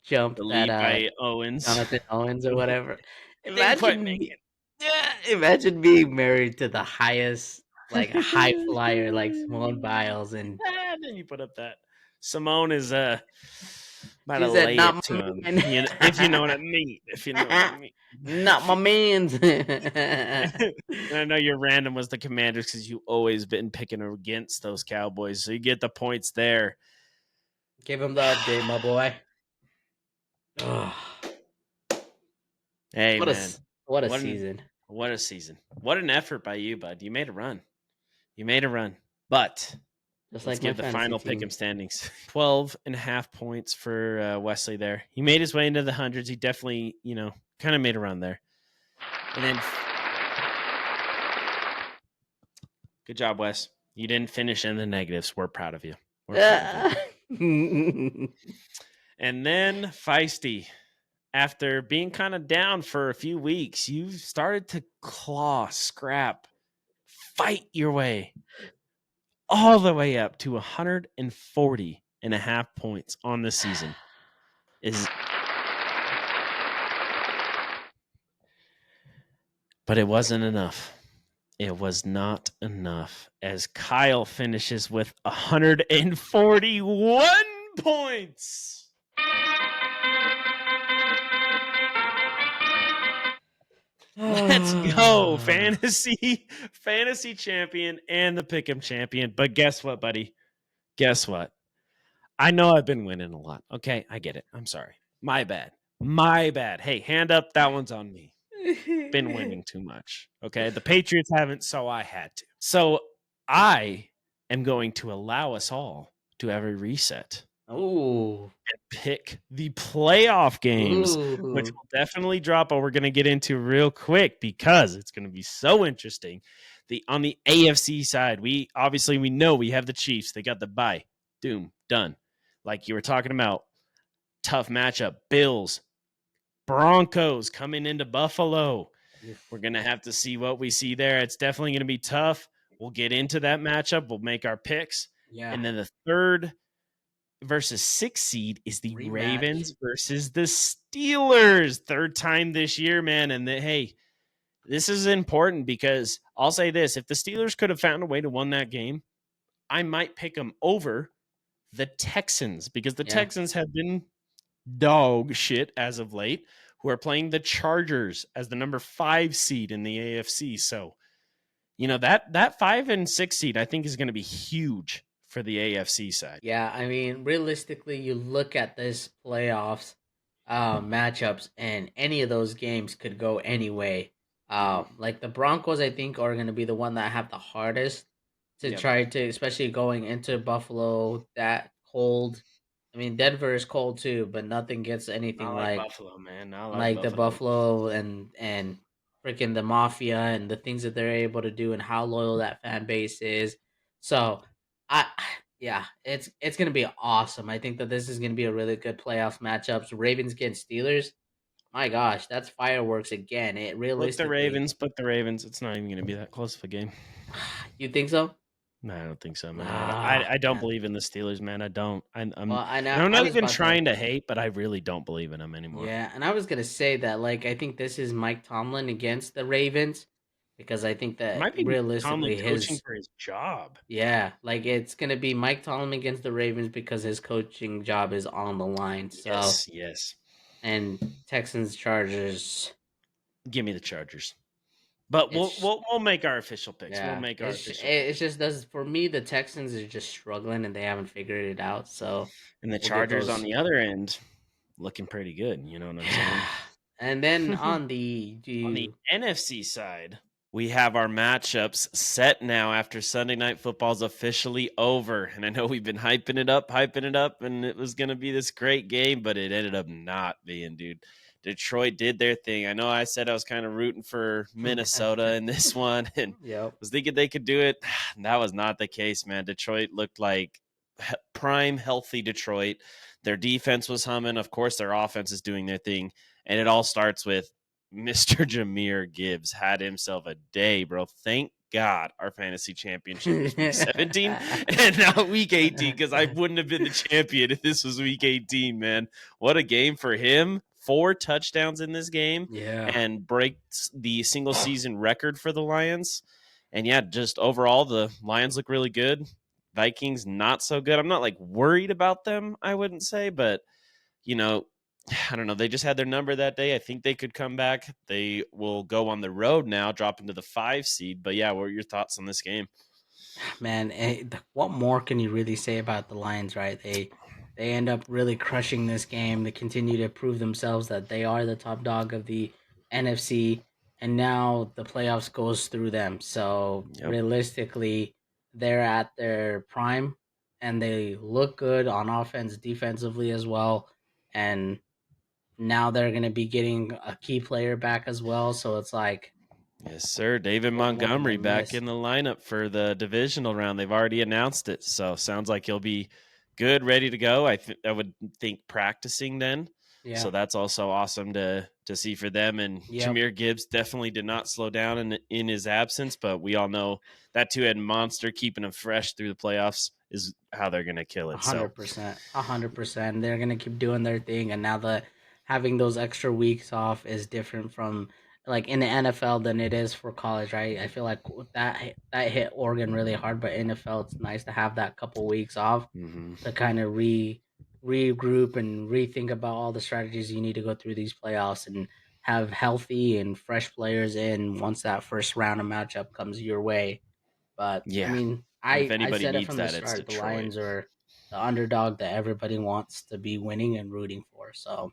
jump The that lead by Owens. Jonathan Owens or whatever? Didn't quite make Imagine, it. yeah, imagine being married to the highest, like a high flyer like Simone Biles, and Then you put up that Simone is about she to said, lay "Not it to my him. man, If you know what I mean. If you know what I mean. not my man's." And I know your random was the Commanders because you always been picking against those Cowboys, so you get the points there. Give him the update, my boy. Ugh. Hey What a man, what a what an season! what a season! What an effort by you, bud. You made a run. You made a run. But Just let's like my give the fantasy final team. pick'em standings. 12.5 points for Wesley there. He made his way into the hundreds. He definitely, kind of made a run there. And then, good job, Wes. You didn't finish in the negatives. We're proud of you. We're proud of you. And then Feisty, after being kind of down for a few weeks, you started to claw, scrap, fight your way all the way up to 140.5 points on the season. But it wasn't enough. It was not enough as Kyle finishes with 141 points. Let's go, fantasy champion and the pick'em champion. But guess what, buddy? Guess what? I know I've been winning a lot. Okay, I get it. I'm sorry. My bad. Hey, hand up. That one's on me. Been winning too much. Okay, the Patriots haven't, so I had to. So I am going to allow us all to have a reset. Ooh. And pick the playoff games, which Ooh. will definitely drop, but we're going to get into real quick because it's going to be so interesting. On the AFC side, we know we have the Chiefs. They got the bye. Doom, done. Like you were talking about, tough matchup. Bills, Broncos coming into Buffalo. We're going to have to see what we see there. It's definitely going to be tough. We'll get into that matchup. We'll make our picks. Yeah. And then the third versus 6 seed is the Rematch. Ravens versus the Steelers. Third time this year, man. And hey, this is important because I'll say this. If the Steelers could have found a way to win that game, I might pick them over the Texans because the Texans have been dog shit as of late, who are playing the Chargers as the number 5 seed in the AFC. So, that 5 and 6 seed I think is going to be huge for the AFC side. Yeah, I mean, realistically, you look at this playoffs matchups, and any of those games could go any way. Like the Broncos, I think, are going to be the one that have the hardest to try to, especially going into Buffalo that cold. I mean, Denver is cold too, but nothing gets anything I like Buffalo, man. I like the Buffalo. Buffalo and freaking the Mafia and the things that they're able to do and how loyal that fan base is. So I yeah, it's gonna be awesome. I think that this is gonna be a really good playoff matchups. Ravens against Steelers. My gosh, that's fireworks again. It Book the realistically. Ravens. It's not even going to be that close of a game. You think so? No, I don't think so, man. Ah, I don't man. believe in the Steelers, man. I don't. Well, I know and I'm I not was even about to. trying to hate, but I really don't believe in them anymore. Yeah, and I was gonna say that like I think this is Mike Tomlin against the Ravens because I think It that might be Tomlin realistically coaching his for his job. yeah, like it's gonna be Mike Tomlin against the Ravens because his coaching job is on the line. So Yes. and Texans Chargers. Give me the Chargers. But It's we'll make our official picks. We'll yeah, make our official it's picks. just does for me the Texans are just struggling and they haven't figured it out. So And the we'll get Chargers on those. the other end looking pretty good. You know what I'm saying? And then on On the NFC side, we have our matchups set now after Sunday Night Football's officially over. And I know we've been hyping it up, and it was going to be this great game, but it ended up not being, dude. Detroit did their thing. I know I said I was kind of rooting for Minnesota in this one and Yep. was thinking they could do it. That was not the case, man. Detroit looked like prime healthy Detroit. Their defense was humming. Of course, their offense is doing their thing. And it all starts with Mr. Jahmyr Gibbs had himself a day, bro. Thank God our fantasy championship was week 17 and not week 18, because I wouldn't have been the champion if this was week 18, man. What a game for him. 4 touchdowns in this game Yeah. and breaks the single season record for the Lions. And yeah, just overall, the Lions look really good. Vikings not so good. I'm not like worried about them, I wouldn't say, but you know, I don't know. They just had their number that day. I think they could come back. They will go on the road now, drop into the 5 seed. But yeah, what are your thoughts on this game? Man, what more can you really say about the Lions, right? They end up really crushing this game. They continue to prove themselves that they are the top dog of the NFC, and now the playoffs goes through them. So Yep. realistically, they're at their prime, and they look good on offense, defensively as well. And now they're going to be getting a key player back as well. So it's like, Yes, sir. David what more can Montgomery they back miss? in the lineup for the divisional round. They've already announced it. So sounds like he'll be good, ready to go. I would think practicing then. Yeah. So that's also awesome to see for them. And Yep. Jahmyr Gibbs definitely did not slow down in his absence, but we all know that two-headed monster keeping him fresh through the playoffs is how they're gonna kill it. So 100%. 100%. They're gonna keep doing their thing, and now the having those extra weeks off is different from like in the NFL than it is for college, right? I feel like that hit Oregon really hard, but NFL it's nice to have that couple weeks off mhm. to kind of regroup and rethink about all the strategies you need to go through these playoffs and have healthy and fresh players in once that first round of matchup comes your way. But I Yeah. mean, And if I anybody said it needs from the that, it's start. The Detroit. Lions are the underdog that everybody wants to be winning and rooting for. So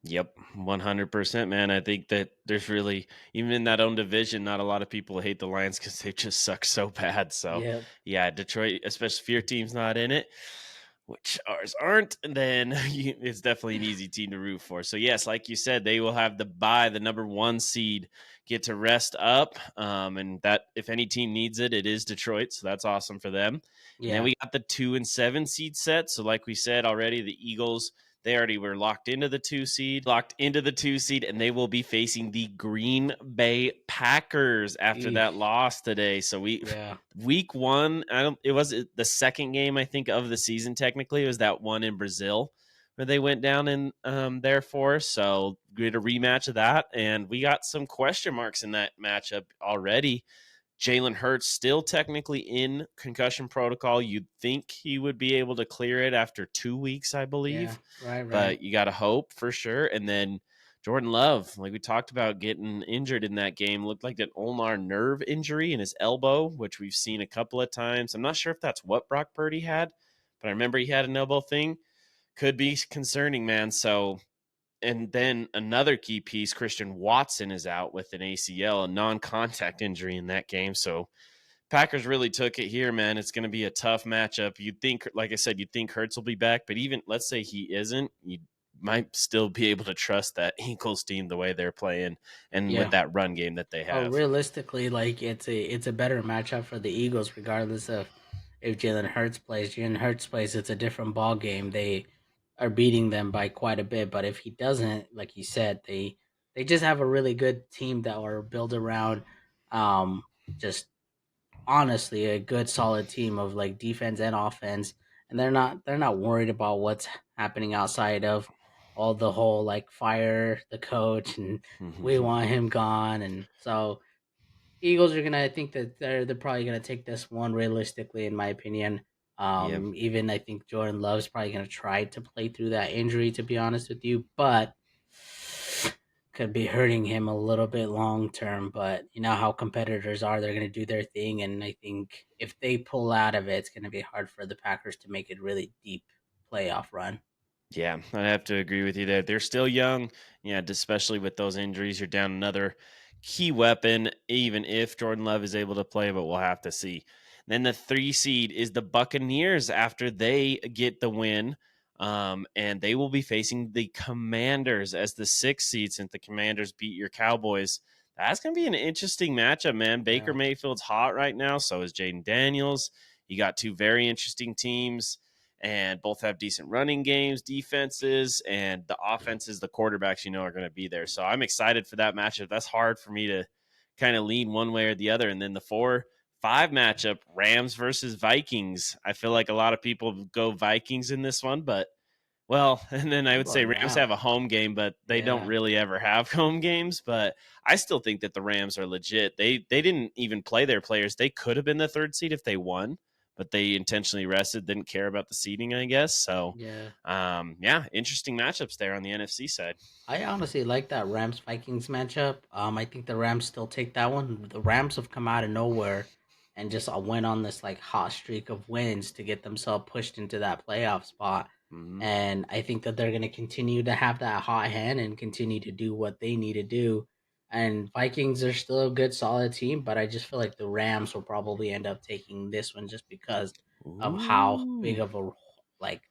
Yep, 100%, man. I think that there's really, even in that own division, not a lot of people hate the Lions because they just suck so bad. So, yeah, yeah, Detroit, especially if your team's not in it, which ours aren't, then it's definitely an easy team to root for. So, yes, like you said, they will have the bye, the number 1 seed, get to rest up. And that, if any team needs it, it is Detroit. So that's awesome for them. And then yeah, we got the 2 and 7 seed set. So, like we said already, the Eagles, they already were locked into the 2 seed, and they will be facing the Green Bay Packers after that Eesh. loss today. So Yeah, week 1, I don't it was the second game I think of the season technically. It was that one in Brazil where they went down in there for us. So we had a rematch of that, and we got some question marks in that matchup already. Jalen Hurts still technically in concussion protocol. You'd think he would be able to clear it after 2 weeks, I yeah, believe, right. but you got to hope for sure. And then Jordan Love, like we talked about, getting injured in that game, looked like an ulnar nerve injury in his elbow, which we've seen a couple of times. I'm not sure if that's what Brock Purdy had, but I remember he had an elbow thing. Could be concerning, man. So, and then another key piece, Christian Watson is out with an ACL, a non-contact injury in that game. So Packers really took it here, man. It's going to be a tough matchup. You'd think, like I said, you'd think Hurts will be back, but even let's say he isn't, you might still be able to trust that Eagles team the way they're playing and with Yeah. that run game that they Oh, have. realistically, like it's a better matchup for the Eagles, regardless of if Jalen Hurts plays. Jalen Hurts plays, it's a different ball game. They are beating them by quite a bit, but if he doesn't, like you said, they just have a really good team that are built around um just honestly a good solid team of like defense and offense, and they're not worried about what's happening outside of all the whole like fire the coach and we want him gone. And so Eagles are gonna, I think that they're probably gonna take this one realistically, in my opinion. Yep. Even I think Jordan Love's probably gonna try to play through that injury, to be honest with you, but could be hurting him a little bit long term. But you know how competitors are; they're gonna do their thing, and I think if they pull out of it, it's gonna be hard for the Packers to make a really deep playoff run. Yeah, I have to agree with you there. They're still young. Yeah, especially with those injuries, you're down another key weapon, even if Jordan Love is able to play, but we'll have to see. Then the 3 seed is the Buccaneers after they get the win. And they will be facing the Commanders as the 6 seed since the Commanders beat your Cowboys. That's going to be an interesting matchup, man. Baker Yeah. Mayfield's hot right now. So is Jaden Daniels. You got two very interesting teams and both have decent running games, defenses, and the offenses, the quarterbacks, are going to be there. So I'm excited for that matchup. That's hard for me to kind of lean one way or the other. And then the 4-5 matchup, Rams versus Vikings. I feel like a lot of people go Vikings in this one, but well, and then I I'm would say going Rams have Rams. a home game, but they don't Yeah. really ever have home games. But I still think that the Rams are legit. They didn't even play their players. They could have been the 3rd seed if they won, but they intentionally rested, didn't care about the seeding, I guess. So, Yeah. yeah, interesting matchups there on the NFC side. I honestly like that Rams Vikings matchup. I think the Rams still take that one. The Rams have come out of nowhere and just went on this like hot streak of wins to get themselves pushed into that playoff spot. Hmm. And I think that they're going to continue to have that hot hand and continue to do what they need to do. And Vikings are still a good, solid team, but I just feel like the Rams will probably end up taking this one just because of how big Ooh, of a like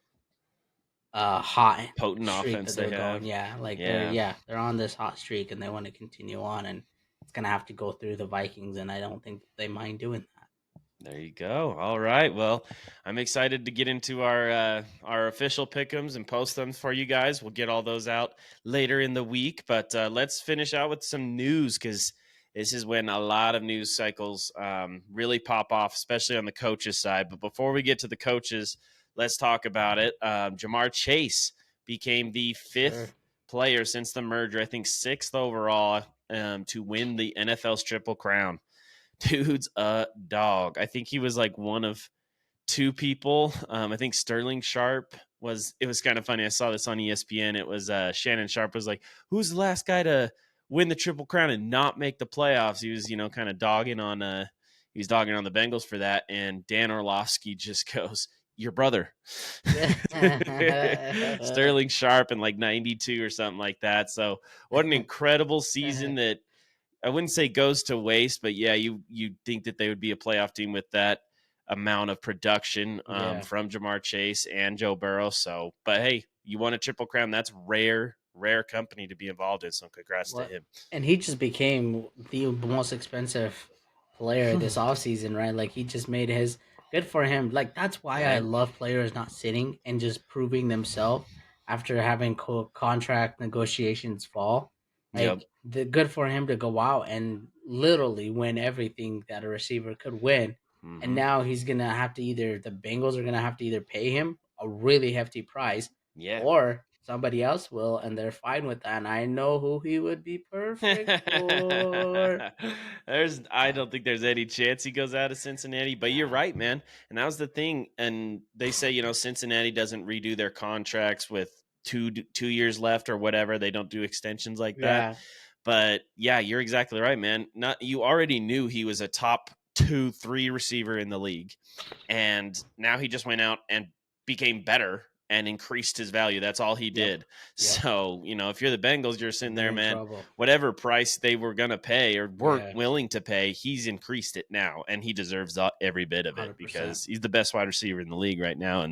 hot potent streak that offense they they're going. have. Yeah, like Yeah. they're on this hot streak and they want to continue on, and it's gonna have to go through the Vikings, and I don't think they mind doing that. There you go. All right. Well, I'm excited to get into our official pick'ems and post them for you guys. We'll get all those out later in the week, but let's finish out with some news because this is when a lot of news cycles really pop off, especially on the coaches side. But before we get to the coaches, let's talk about it. Jamar Chase became the Sure. 5th player since the merger. I think 6th overall to win the NFL's Triple Crown. Dude's a dog. I think he was like one of 2 people. I think Sterling Sharp was. It was kind of funny. I saw this on ESPN. It was Shannon Sharp was like, "Who's the last guy to win the Triple Crown and not make the playoffs?" He was, kind of dogging on. He was dogging on the Bengals for that, and Dan Orlovsky just goes, "Your brother." Sterling Sharp in like 92 or something like that. So, what an incredible season that I wouldn't say goes to waste, but yeah, you think that they would be a playoff team with that amount of production Yeah. from Jamar Chase and Joe Burrow. So, but hey, you won a Triple Crown. That's rare company to be involved in. So, congrats to What? him. And he just became the most expensive player this offseason, right? Like he just made his good for him. Like that's why I Right? love players not sitting and just proving themselves after having contract negotiations fall. Yep. Like the good for him to go out and literally win everything that a receiver could win. And Hmm. now he's gonna have to either the Bengals are gonna have to either pay him a really hefty price Yeah. or somebody else will, and they're fine with that. And I know who he would be perfect for. I Uh, don't think there's any chance he goes out of Cincinnati, but you're yeah, right, man. And that was the thing. And they say, Cincinnati doesn't redo their contracts with 2 years left or whatever. They don't do extensions like that. yeah, But yeah, you're exactly right, man. Not you already knew he was a top 2, 3 receiver in the league. And now he just went out and became better and increased his value. That's all he yep, did. yep. So, if you're the Bengals, you're sitting They're there, in man, trouble. whatever price they were going to pay or were Yeah, willing to pay, he's increased it now. And he deserves every bit of it 100%. because he's the best wide receiver in the league right now. And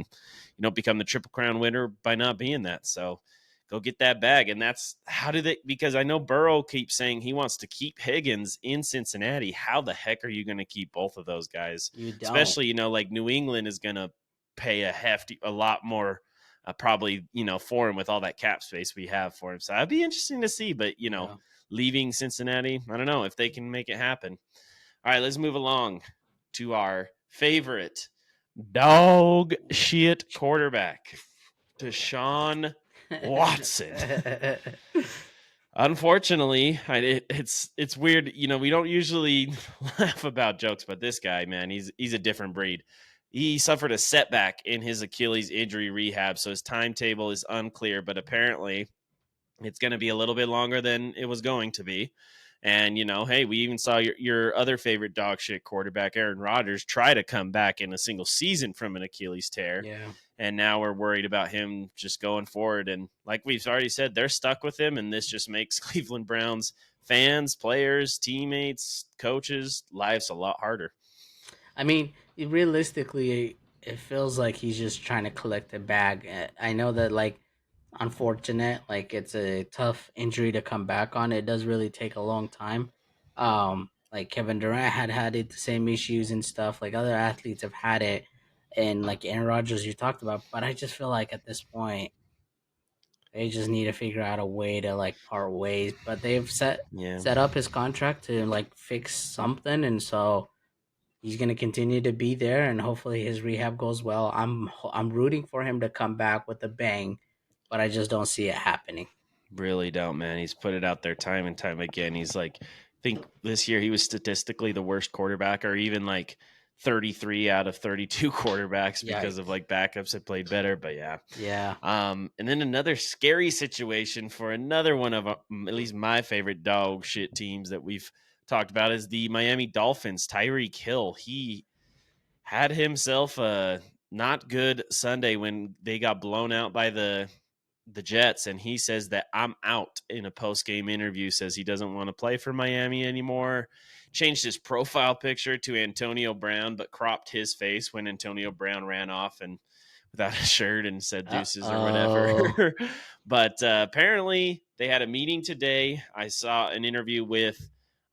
you don't become the Triple Crown winner by not being that. So, go get that bag. And that's how do they, because I know Burrow keeps saying he wants to keep Higgins in Cincinnati. How the heck are you going to keep both of those guys? You don't. Especially, like New England is going to pay a lot more, probably, for him with all that cap space we have for him. So that'd be interesting to see. But, Yeah. leaving Cincinnati, I don't know if they can make it happen. All right, let's move along to our favorite dog shit quarterback, Deshaun Watson. Unfortunately, it's weird. We don't usually laugh about jokes, but this guy, man, he's a different breed. He suffered a setback in his Achilles injury rehab, so his timetable is unclear. But apparently, it's going to be a little bit longer than it was going to be. And, hey, we even saw your other favorite dog shit quarterback, Aaron Rodgers, try to come back in a single season from an Achilles tear. Yeah. And now we're worried about him just going forward. And like we've already said, they're stuck with him. And this just makes Cleveland Browns fans, players, teammates, coaches' lives a lot harder. I mean, realistically, it feels like he's just trying to collect a bag. I know that, like, unfortunate, like, it's a tough injury to come back on. It does really take a long time. Like Kevin Durant had it, the same issues and stuff. Like other athletes have had it, and like Aaron Rodgers, you talked about. But I just feel like at this point, they just need to figure out a way to like part ways. But they've Yeah. set up his contract to like fix something, and so he's going to continue to be there, and hopefully his rehab goes well. I'm rooting for him to come back with a bang, but I just don't see it happening. Really don't, man. He's put it out there time and time again. He's like, I think this year he was statistically the worst quarterback, or even like 33 out of 32 quarterbacks because of Yikes. like backups that played better. But yeah. Yeah. And then another scary situation for another one of at least my favorite dog shit teams that we've talked about is the Miami Dolphins. Tyreek Hill. He had himself a not good Sunday when they got blown out by the Jets, and he says that I'm out in a post-game interview, says he doesn't want to play for Miami anymore. Changed his profile picture to Antonio Brown, but cropped his face when Antonio Brown ran off and without a shirt and said deuces or Uh-oh. whatever. But apparently they had a meeting today. I saw an interview with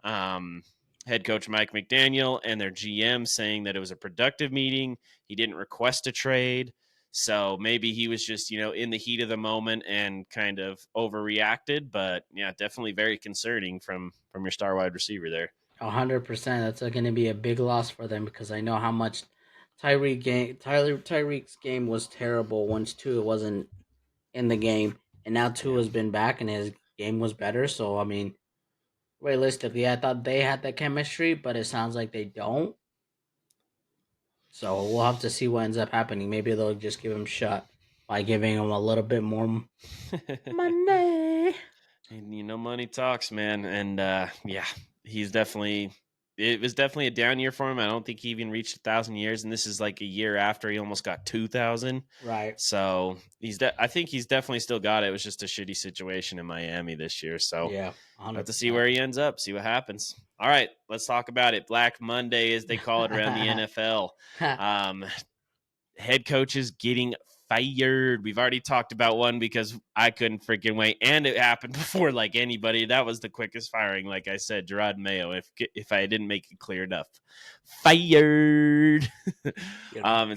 um, head coach Mike McDaniel and their GM saying that it was a productive meeting. He didn't request a trade. So maybe he was just, in the heat of the moment and kind of overreacted. But yeah, definitely very concerning from your star wide receiver there. 100%. That's going to be a big loss for them because I know how much Tyreek's game was terrible once Tua wasn't in the game, and now Yeah. Tua's been back and his game was better. So I mean, realistically, I thought they had that chemistry, but it sounds like they don't. So we'll have to see what ends up happening. Maybe they'll just give him a shot by giving him a little bit more money. And money talks, man. And yeah, he's definitely it was definitely a down year for him. I don't think he even reached 1,000 years, and this is like a year after he almost got 2,000. Right. So I think he's definitely still got it. It was just a shitty situation in Miami this year. So Yeah, we'll have to see 100%. where he ends up, see what happens. All right, let's talk about it. Black Monday, as they call it around the NFL. Um, Head coaches getting fired. We've already talked about one because I couldn't freaking wait, and it happened before like anybody. That was the quickest firing. Like I said, Gerard Mayo. If I didn't make it clear enough, fired. You're And gone.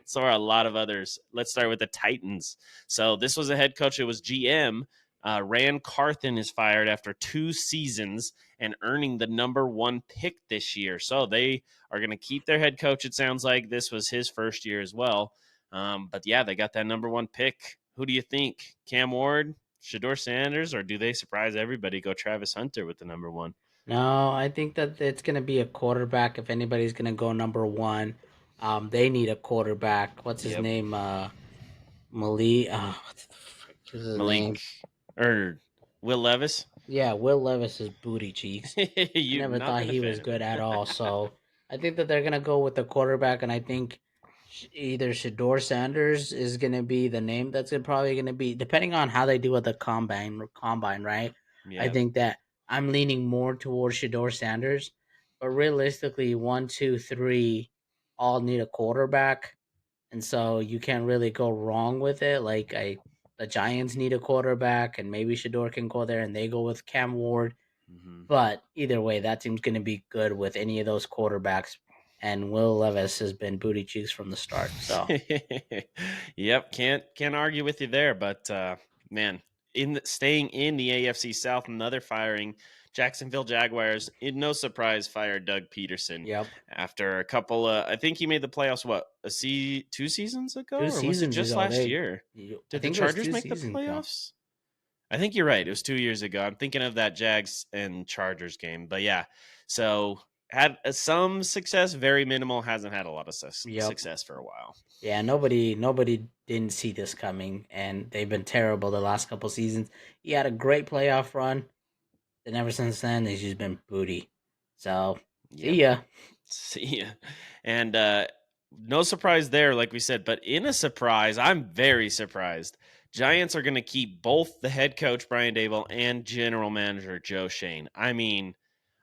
so are a lot of others. Let's start with the Titans. So this was a head coach. It was GM. Ran Carthen is fired after 2 seasons and earning the number 1 pick this year. So they are going to keep their head coach. It sounds like this was his first year as well. But yeah, they got that number 1 pick. Who do you think? Cam Ward, Shador Sanders, or do they surprise everybody? Go Travis Hunter with the number 1. No, I think that it's going to be a quarterback. If anybody's going to go number one, they need a quarterback. What's his Yep. name? Malik. What the frick is his Malik name? or Will Levis. Yeah, Will Levis is booty cheeks. I You've never not thought been a he fan was of good him. at all. So I think that they're gonna go with the quarterback, and I think either Shador Sanders is gonna be the name that's probably gonna be, depending on how they do at the combine, right? I Yeah. think that I'm leaning more towards Shador Sanders, but realistically, one, two, three, all need a quarterback, and so you can't really go wrong with it. The Giants need a quarterback, and maybe Shador can go there, and they go with Cam Ward. Mm-hmm. But either way, that team's going to be good with any of those quarterbacks. And Will Levis has been booty cheeks from the start. So, Yep, can't argue with you there. But man, staying in the AFC South, another firing. Jacksonville Jaguars, in no surprise, fired Doug Peterson yep. after a couple. I think he made the playoffs. What 2 seasons ago, Two or was it seasons just ago, last year? I Did the think it was Chargers two make the seasons ago. playoffs? I think you're right. It was 2 years ago. I'm thinking of that Jags and Chargers game. But yeah, so had some success, very minimal. Hasn't had a lot of Yep. success for a while. Yeah, nobody didn't see this coming, and they've been terrible the last couple seasons. He had a great playoff run, Then ever since then, he's just been booty. So Yep. see ya. See ya. And no surprise there, like we said, but in a surprise, I'm very surprised. Giants are going to keep both the head coach, Brian Dable, and general manager, Joe Shane. I mean,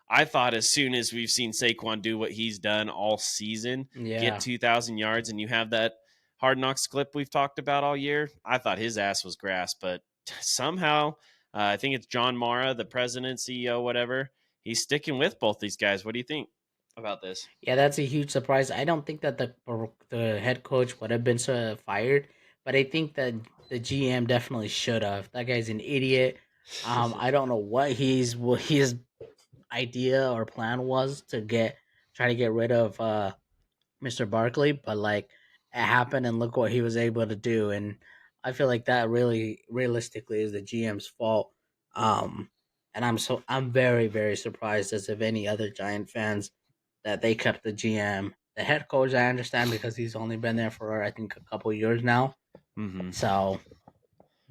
I thought as soon as we've seen Saquon do what he's done all season, get Yeah. 2,000 yards, and you have that Hard Knocks clip we've talked about all year, I thought his ass was grass. But somehow, I think it's John Mara, the president, CEO, whatever. He's sticking with both these guys. What do you think about this? Yeah, that's a huge surprise. I don't think that the head coach would have been fired, but I think that the GM definitely should have. That guy's an idiot. I don't know what his idea or plan was to try to get rid of Mr. Barkley, but like it happened, and look what he was able to do. And I feel like that really, realistically, is the GM's fault. Um, and I'm very, very surprised, as of any other Giant fans, that they kept the GM. The head coach, I understand because he's only been there for I think a couple years now. Hmm. So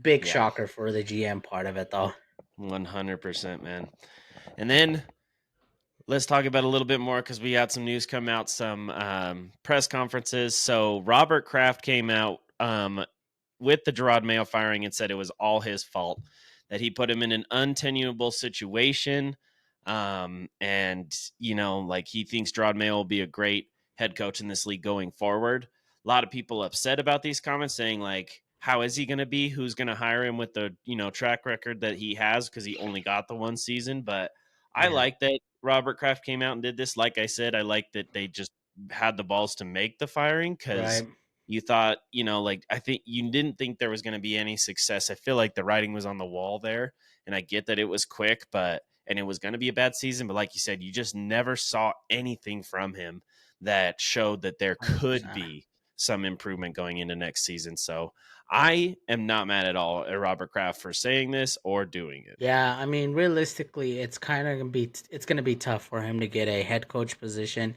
big Yeah, shocker for the GM part of it, though. 100%, man. And then let's talk about a little bit more because we had some news come out, some press conferences. So Robert Kraft came out with the Gerard Mayo firing and said it was all his fault, that he put him in an untenable situation. And, like he thinks Gerard Mayo will be a great head coach in this league going forward. A lot of people upset about these comments saying, like, how is he going to be? Who's going to hire him with the, track record that he has? Because he only got the one season. But I Yeah, like that Robert Kraft came out and did this. Like I said, I like that they just had the balls to make the firing because right. you thought, like I think you didn't think there was going to be any success. I feel like the writing was on the wall there, and I get that it was quick, but and it was going to be a bad season. But like you said, you just never saw anything from him that showed that there could 100%. be some improvement going into next season. So I am not mad at all at Robert Kraft for saying this or doing it. Yeah, I mean, realistically, it's gonna be tough for him to get a head coach position.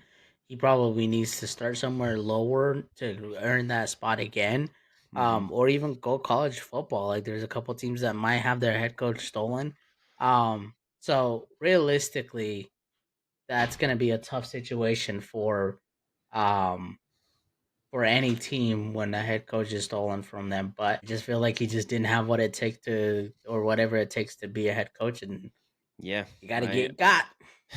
He probably needs to start somewhere lower to earn that spot again, Hmm. or even go college football. Like, there's a couple teams that might have their head coach stolen. So realistically, that's gonna be a tough situation um for any team when a head coach is stolen from them. But I just feel like he just didn't have what it takes to, or whatever it takes to be a head coach, and Yeah, you got to I get got.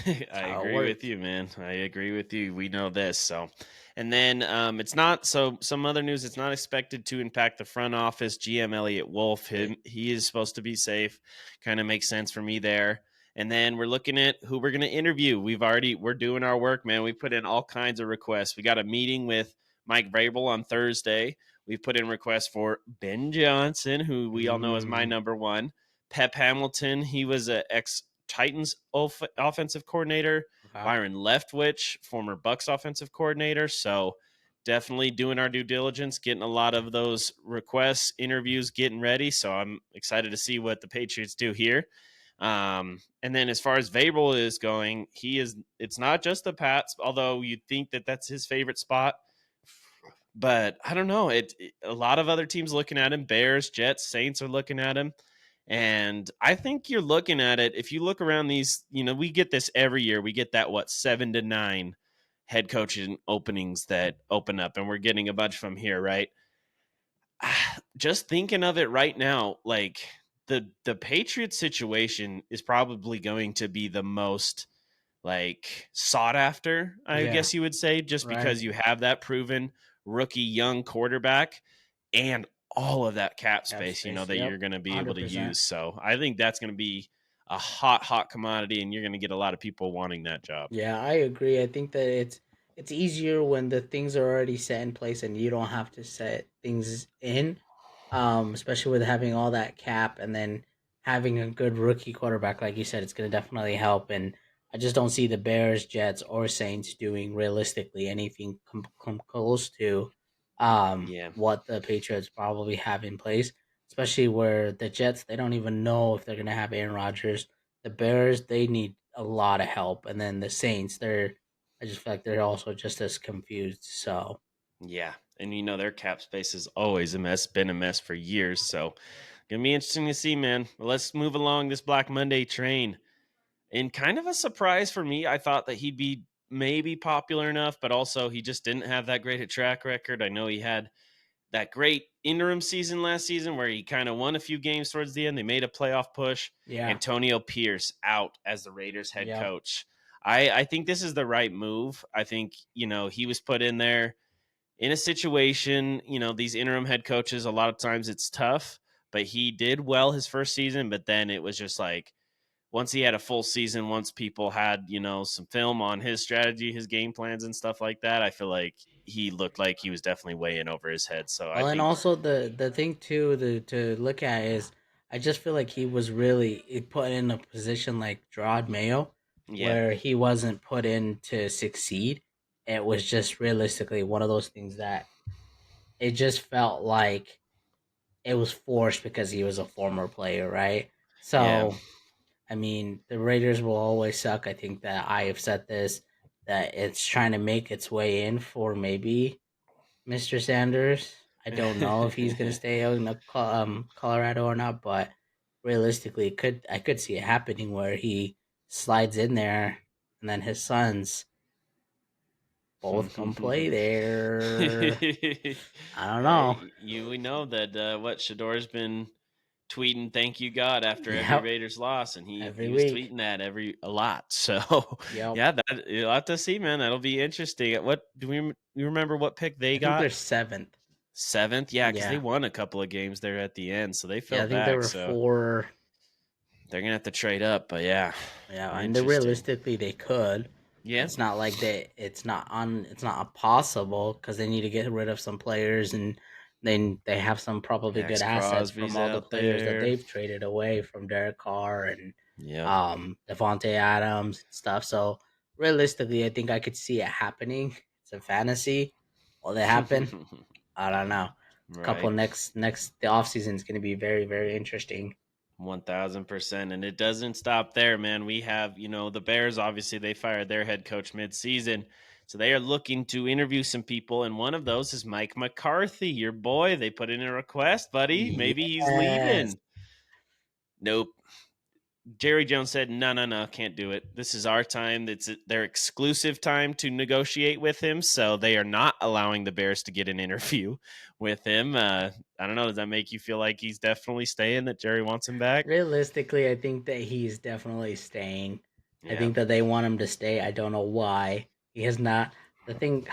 That's I how it agree with works. you, man. I agree with you. We know this. So, and then it's not so. Some other news. It's not expected to impact the front office. GM Elliott Wolf. He is supposed to be safe. Kind of makes sense for me there. And then we're looking at who we're going to interview. We're doing our work, man. We put in all kinds of requests. We got a meeting with Mike Vrabel on Thursday. We've put in requests for Ben Johnson, who we all know is my Mm, number one. Pep Hamilton. He was a ex Titans offensive coordinator. okay. Byron Leftwich, former Bucks offensive coordinator. So definitely doing our due diligence, getting a lot of those requests, interviews, getting ready. So I'm excited to see what the Patriots do here. And then as far as Vrabel is going, it's not just the Pats, although you'd think that that's his favorite spot. But I don't know. A lot of other teams looking at him. Bears, Jets, Saints are looking at him. And I think you're looking at it. If you look around these, we get this every year. We get that 7 to 9 head coaching openings that open up, and we're getting a bunch from here, right? Just thinking of it right now, like the Patriots situation is probably going to be the most like sought after, I Yeah. guess you would say, just Right. because you have that proven rookie young quarterback and all of that cap Cap space, space. that you're Yep. going to be able to 100%. use. So I think that's going to be a hot commodity, and you're going to get a lot of people wanting that job. Yeah, I agree. I think that it's easier when the things are already set in place and you don't have to set things in. Especially with having all that cap and then having a good rookie quarterback, like you said, it's going to definitely help. And I just don't see the Bears, Jets, or Saints doing realistically anything come close to Yeah. what the Patriots probably have in place. Especially where the Jets, they don't even know if they're going to have Aaron Rodgers. The Bears, they need a lot of help, and then the Saints, I just feel like they're also just as confused. So Yeah. And their cap space is always a mess, been a mess for years. So gonna be interesting to see, man. Well, let's move along this Black Monday train. And kind of a surprise for me. I thought that he'd be maybe popular enough, but also he just didn't have that great a track record. I know he had that great interim season last season where he kind of won a few games towards the end. They made a playoff push. Yeah. Antonio Pierce out as the Raiders head Yep. coach. I think this is the right move. I think, he was put in there in a situation, these interim head coaches, a lot of times it's tough, but he did well his first season. But then it was just like, once he had a full season, once people had, some film on his strategy, his game plans and stuff like that, I feel like he looked like he was definitely way in over his head. So I Well, and think, also the thing too to look at is I just feel like he was really put in a position like Gerard Mayo, yeah, where he wasn't put in to succeed. It was just realistically one of those things that it just felt like it was forced because he was a former player, right? yeah. So I mean, the Raiders will always suck. I think that I have said this that it's trying to make its way in for maybe Mr. Sanders. I don't know if he's gonna stay in Colorado or not, but realistically, I could see it happening where he slides in there, and then his sons both come play there. I don't know. We know that what Shador's been tweeting "Thank you God" after every Yep, Raiders loss, and he every was week. tweeting that a lot. So Yep, yeah, that you'll have to see, man. That'll be interesting. What do you remember what pick they I think they're got? seventh. Seventh, yeah, because they Yeah, won a couple of games there at the end, so they yeah. fell I think there back. were So four. they're gonna have to trade up. But yeah, Yeah, and interesting. realistically they could. Yeah. It's not like they. It's not on. It's not impossible because they need to get rid of some players, and then they have some probably good Max assets from Crosby's all the out players that there. they've traded away from Derek Carr and Yep. Devontae Adams and stuff. So realistically, I think I could see it happening. It's a fantasy. Will it happen? I don't know. A couple Right. next the off season is going to be very very interesting. 1000%. And it doesn't stop there, man. We have, the Bears, obviously, they fired their head coach mid-season. So they are looking to interview some people. And one of those is Mike McCarthy, your boy. They put in a request, buddy. Maybe he's Yes. leaving. Nope. Jerry Jones said, no, no, no, can't do it. This is our time. It's their exclusive time to negotiate with him. So they are not allowing the Bears to get an interview with him. I don't know. Does that make you feel like he's definitely staying, that Jerry wants him back? Realistically, I think that he's definitely staying. I Yeah. think that they want him to stay. I don't know why. He has not. The thing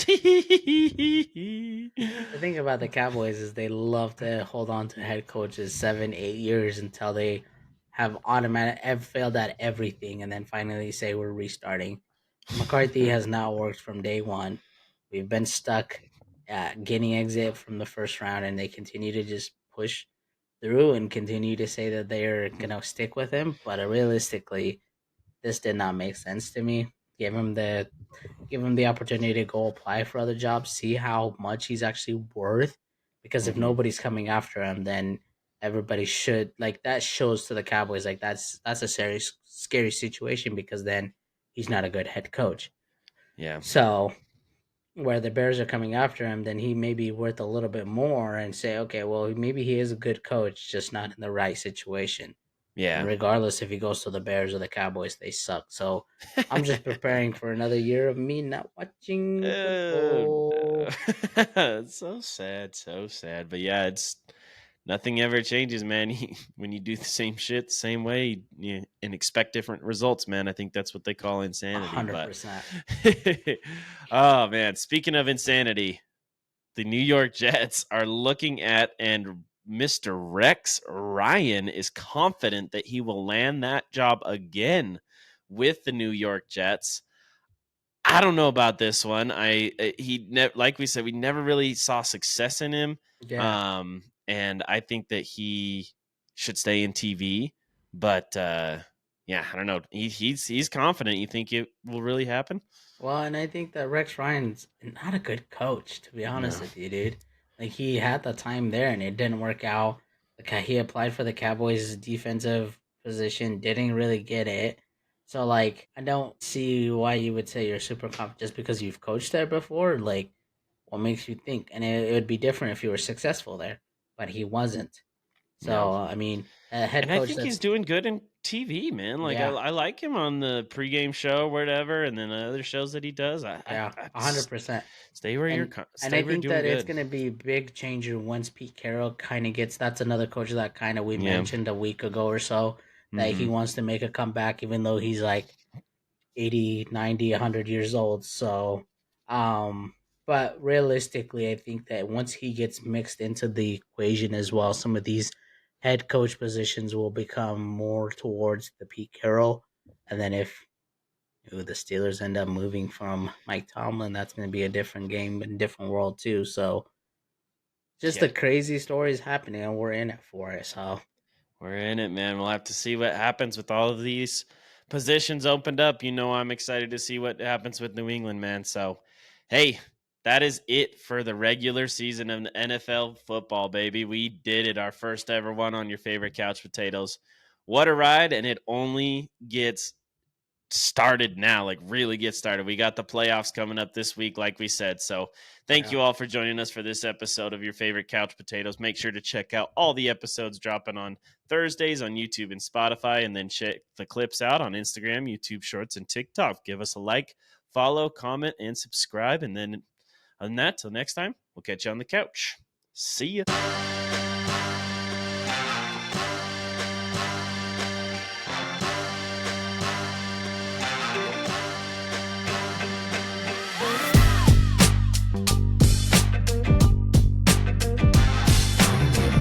the thing about the Cowboys is they love to hold on to head coaches 7, 8 years until they have failed at everything and then finally say we're restarting. McCarthy has not worked from day one. We've been stuck at getting exit from the first round and they continue to just push through and continue to say that they're gonna stick with him. But realistically, this did not make sense to me. Give him the give him the opportunity to go apply for other jobs, see how much he's actually worth. Because if hmm nobody's coming after him, then everybody should like that shows to the Cowboys like that's a serious scary situation because then he's not a good head coach. Yeah. So where the Bears are coming after him, then he may be worth a little bit more and say, okay, well maybe he is a good coach, just not in the right situation. And Yeah. regardless if he goes to the Bears or the Cowboys, they suck. So I'm just preparing for another year of me not watching Oh no. football. It's so sad, so sad. But yeah, it's nothing ever changes, man. When you do the same shit the same way and expect different results, man. I think that's what they call insanity. But 100%. oh man, speaking of insanity, the New York Jets are looking at, and Mr. Rex Ryan is confident that he will land that job again with the New York Jets. I don't know about this one. Like we said, we never really saw success in him. Yeah. And I think that he should stay in TV. But yeah, I don't know. He's confident. You think it will really happen? Well, and I think that Rex Ryan's not a good coach, to be honest No. with you, dude. Like he had the time there and it didn't work out. He applied for the Cowboys' defensive position, didn't really get it. So like, I don't see why you would say you're super confident just because you've coached there before. Like, what makes you think? And it would be different if you were successful there, but he wasn't. No. So I mean. A head And I coach think he's that's doing good in TV, man. Like yeah, I like him on the pregame show, or whatever, and then other shows that he does. yeah, I 100%. stay where you're And I stay where you're think doing that it's good. gonna be a big changer once Pete Carroll kind of gets. That's another coach that kind of we Yeah. mentioned a week ago or so that he Hmm. wants to make a comeback, even though he's like 80, 90, 100 years old. So, um, but realistically, I think that once he gets mixed into the equation as well, some of these head coach positions will become more towards the Pete Carroll. And then if the Steelers end up moving from Mike Tomlin, that's going to be a different game and different world too. So, just Yeah. the crazy stories happening, and we're in it for it. So, We're in it, man. We'll have to see what happens with all of these positions opened up. You know, I'm excited to see what happens with New England, man. So, hey, that is it for the regular season of the NFL football, baby. We did it. Our first ever one on your favorite couch potatoes. What a ride. And it only gets started now, like really get started. We got the playoffs coming up this week, like we said. So thank yeah. you all for joining us for this episode of your favorite couch potatoes. Make sure to check out all the episodes dropping on Thursdays on YouTube and Spotify, and then check the clips out on Instagram, YouTube Shorts, and TikTok. Give us a like, follow, comment, and subscribe. And then other than that, till next time, we'll catch you on the couch. See ya.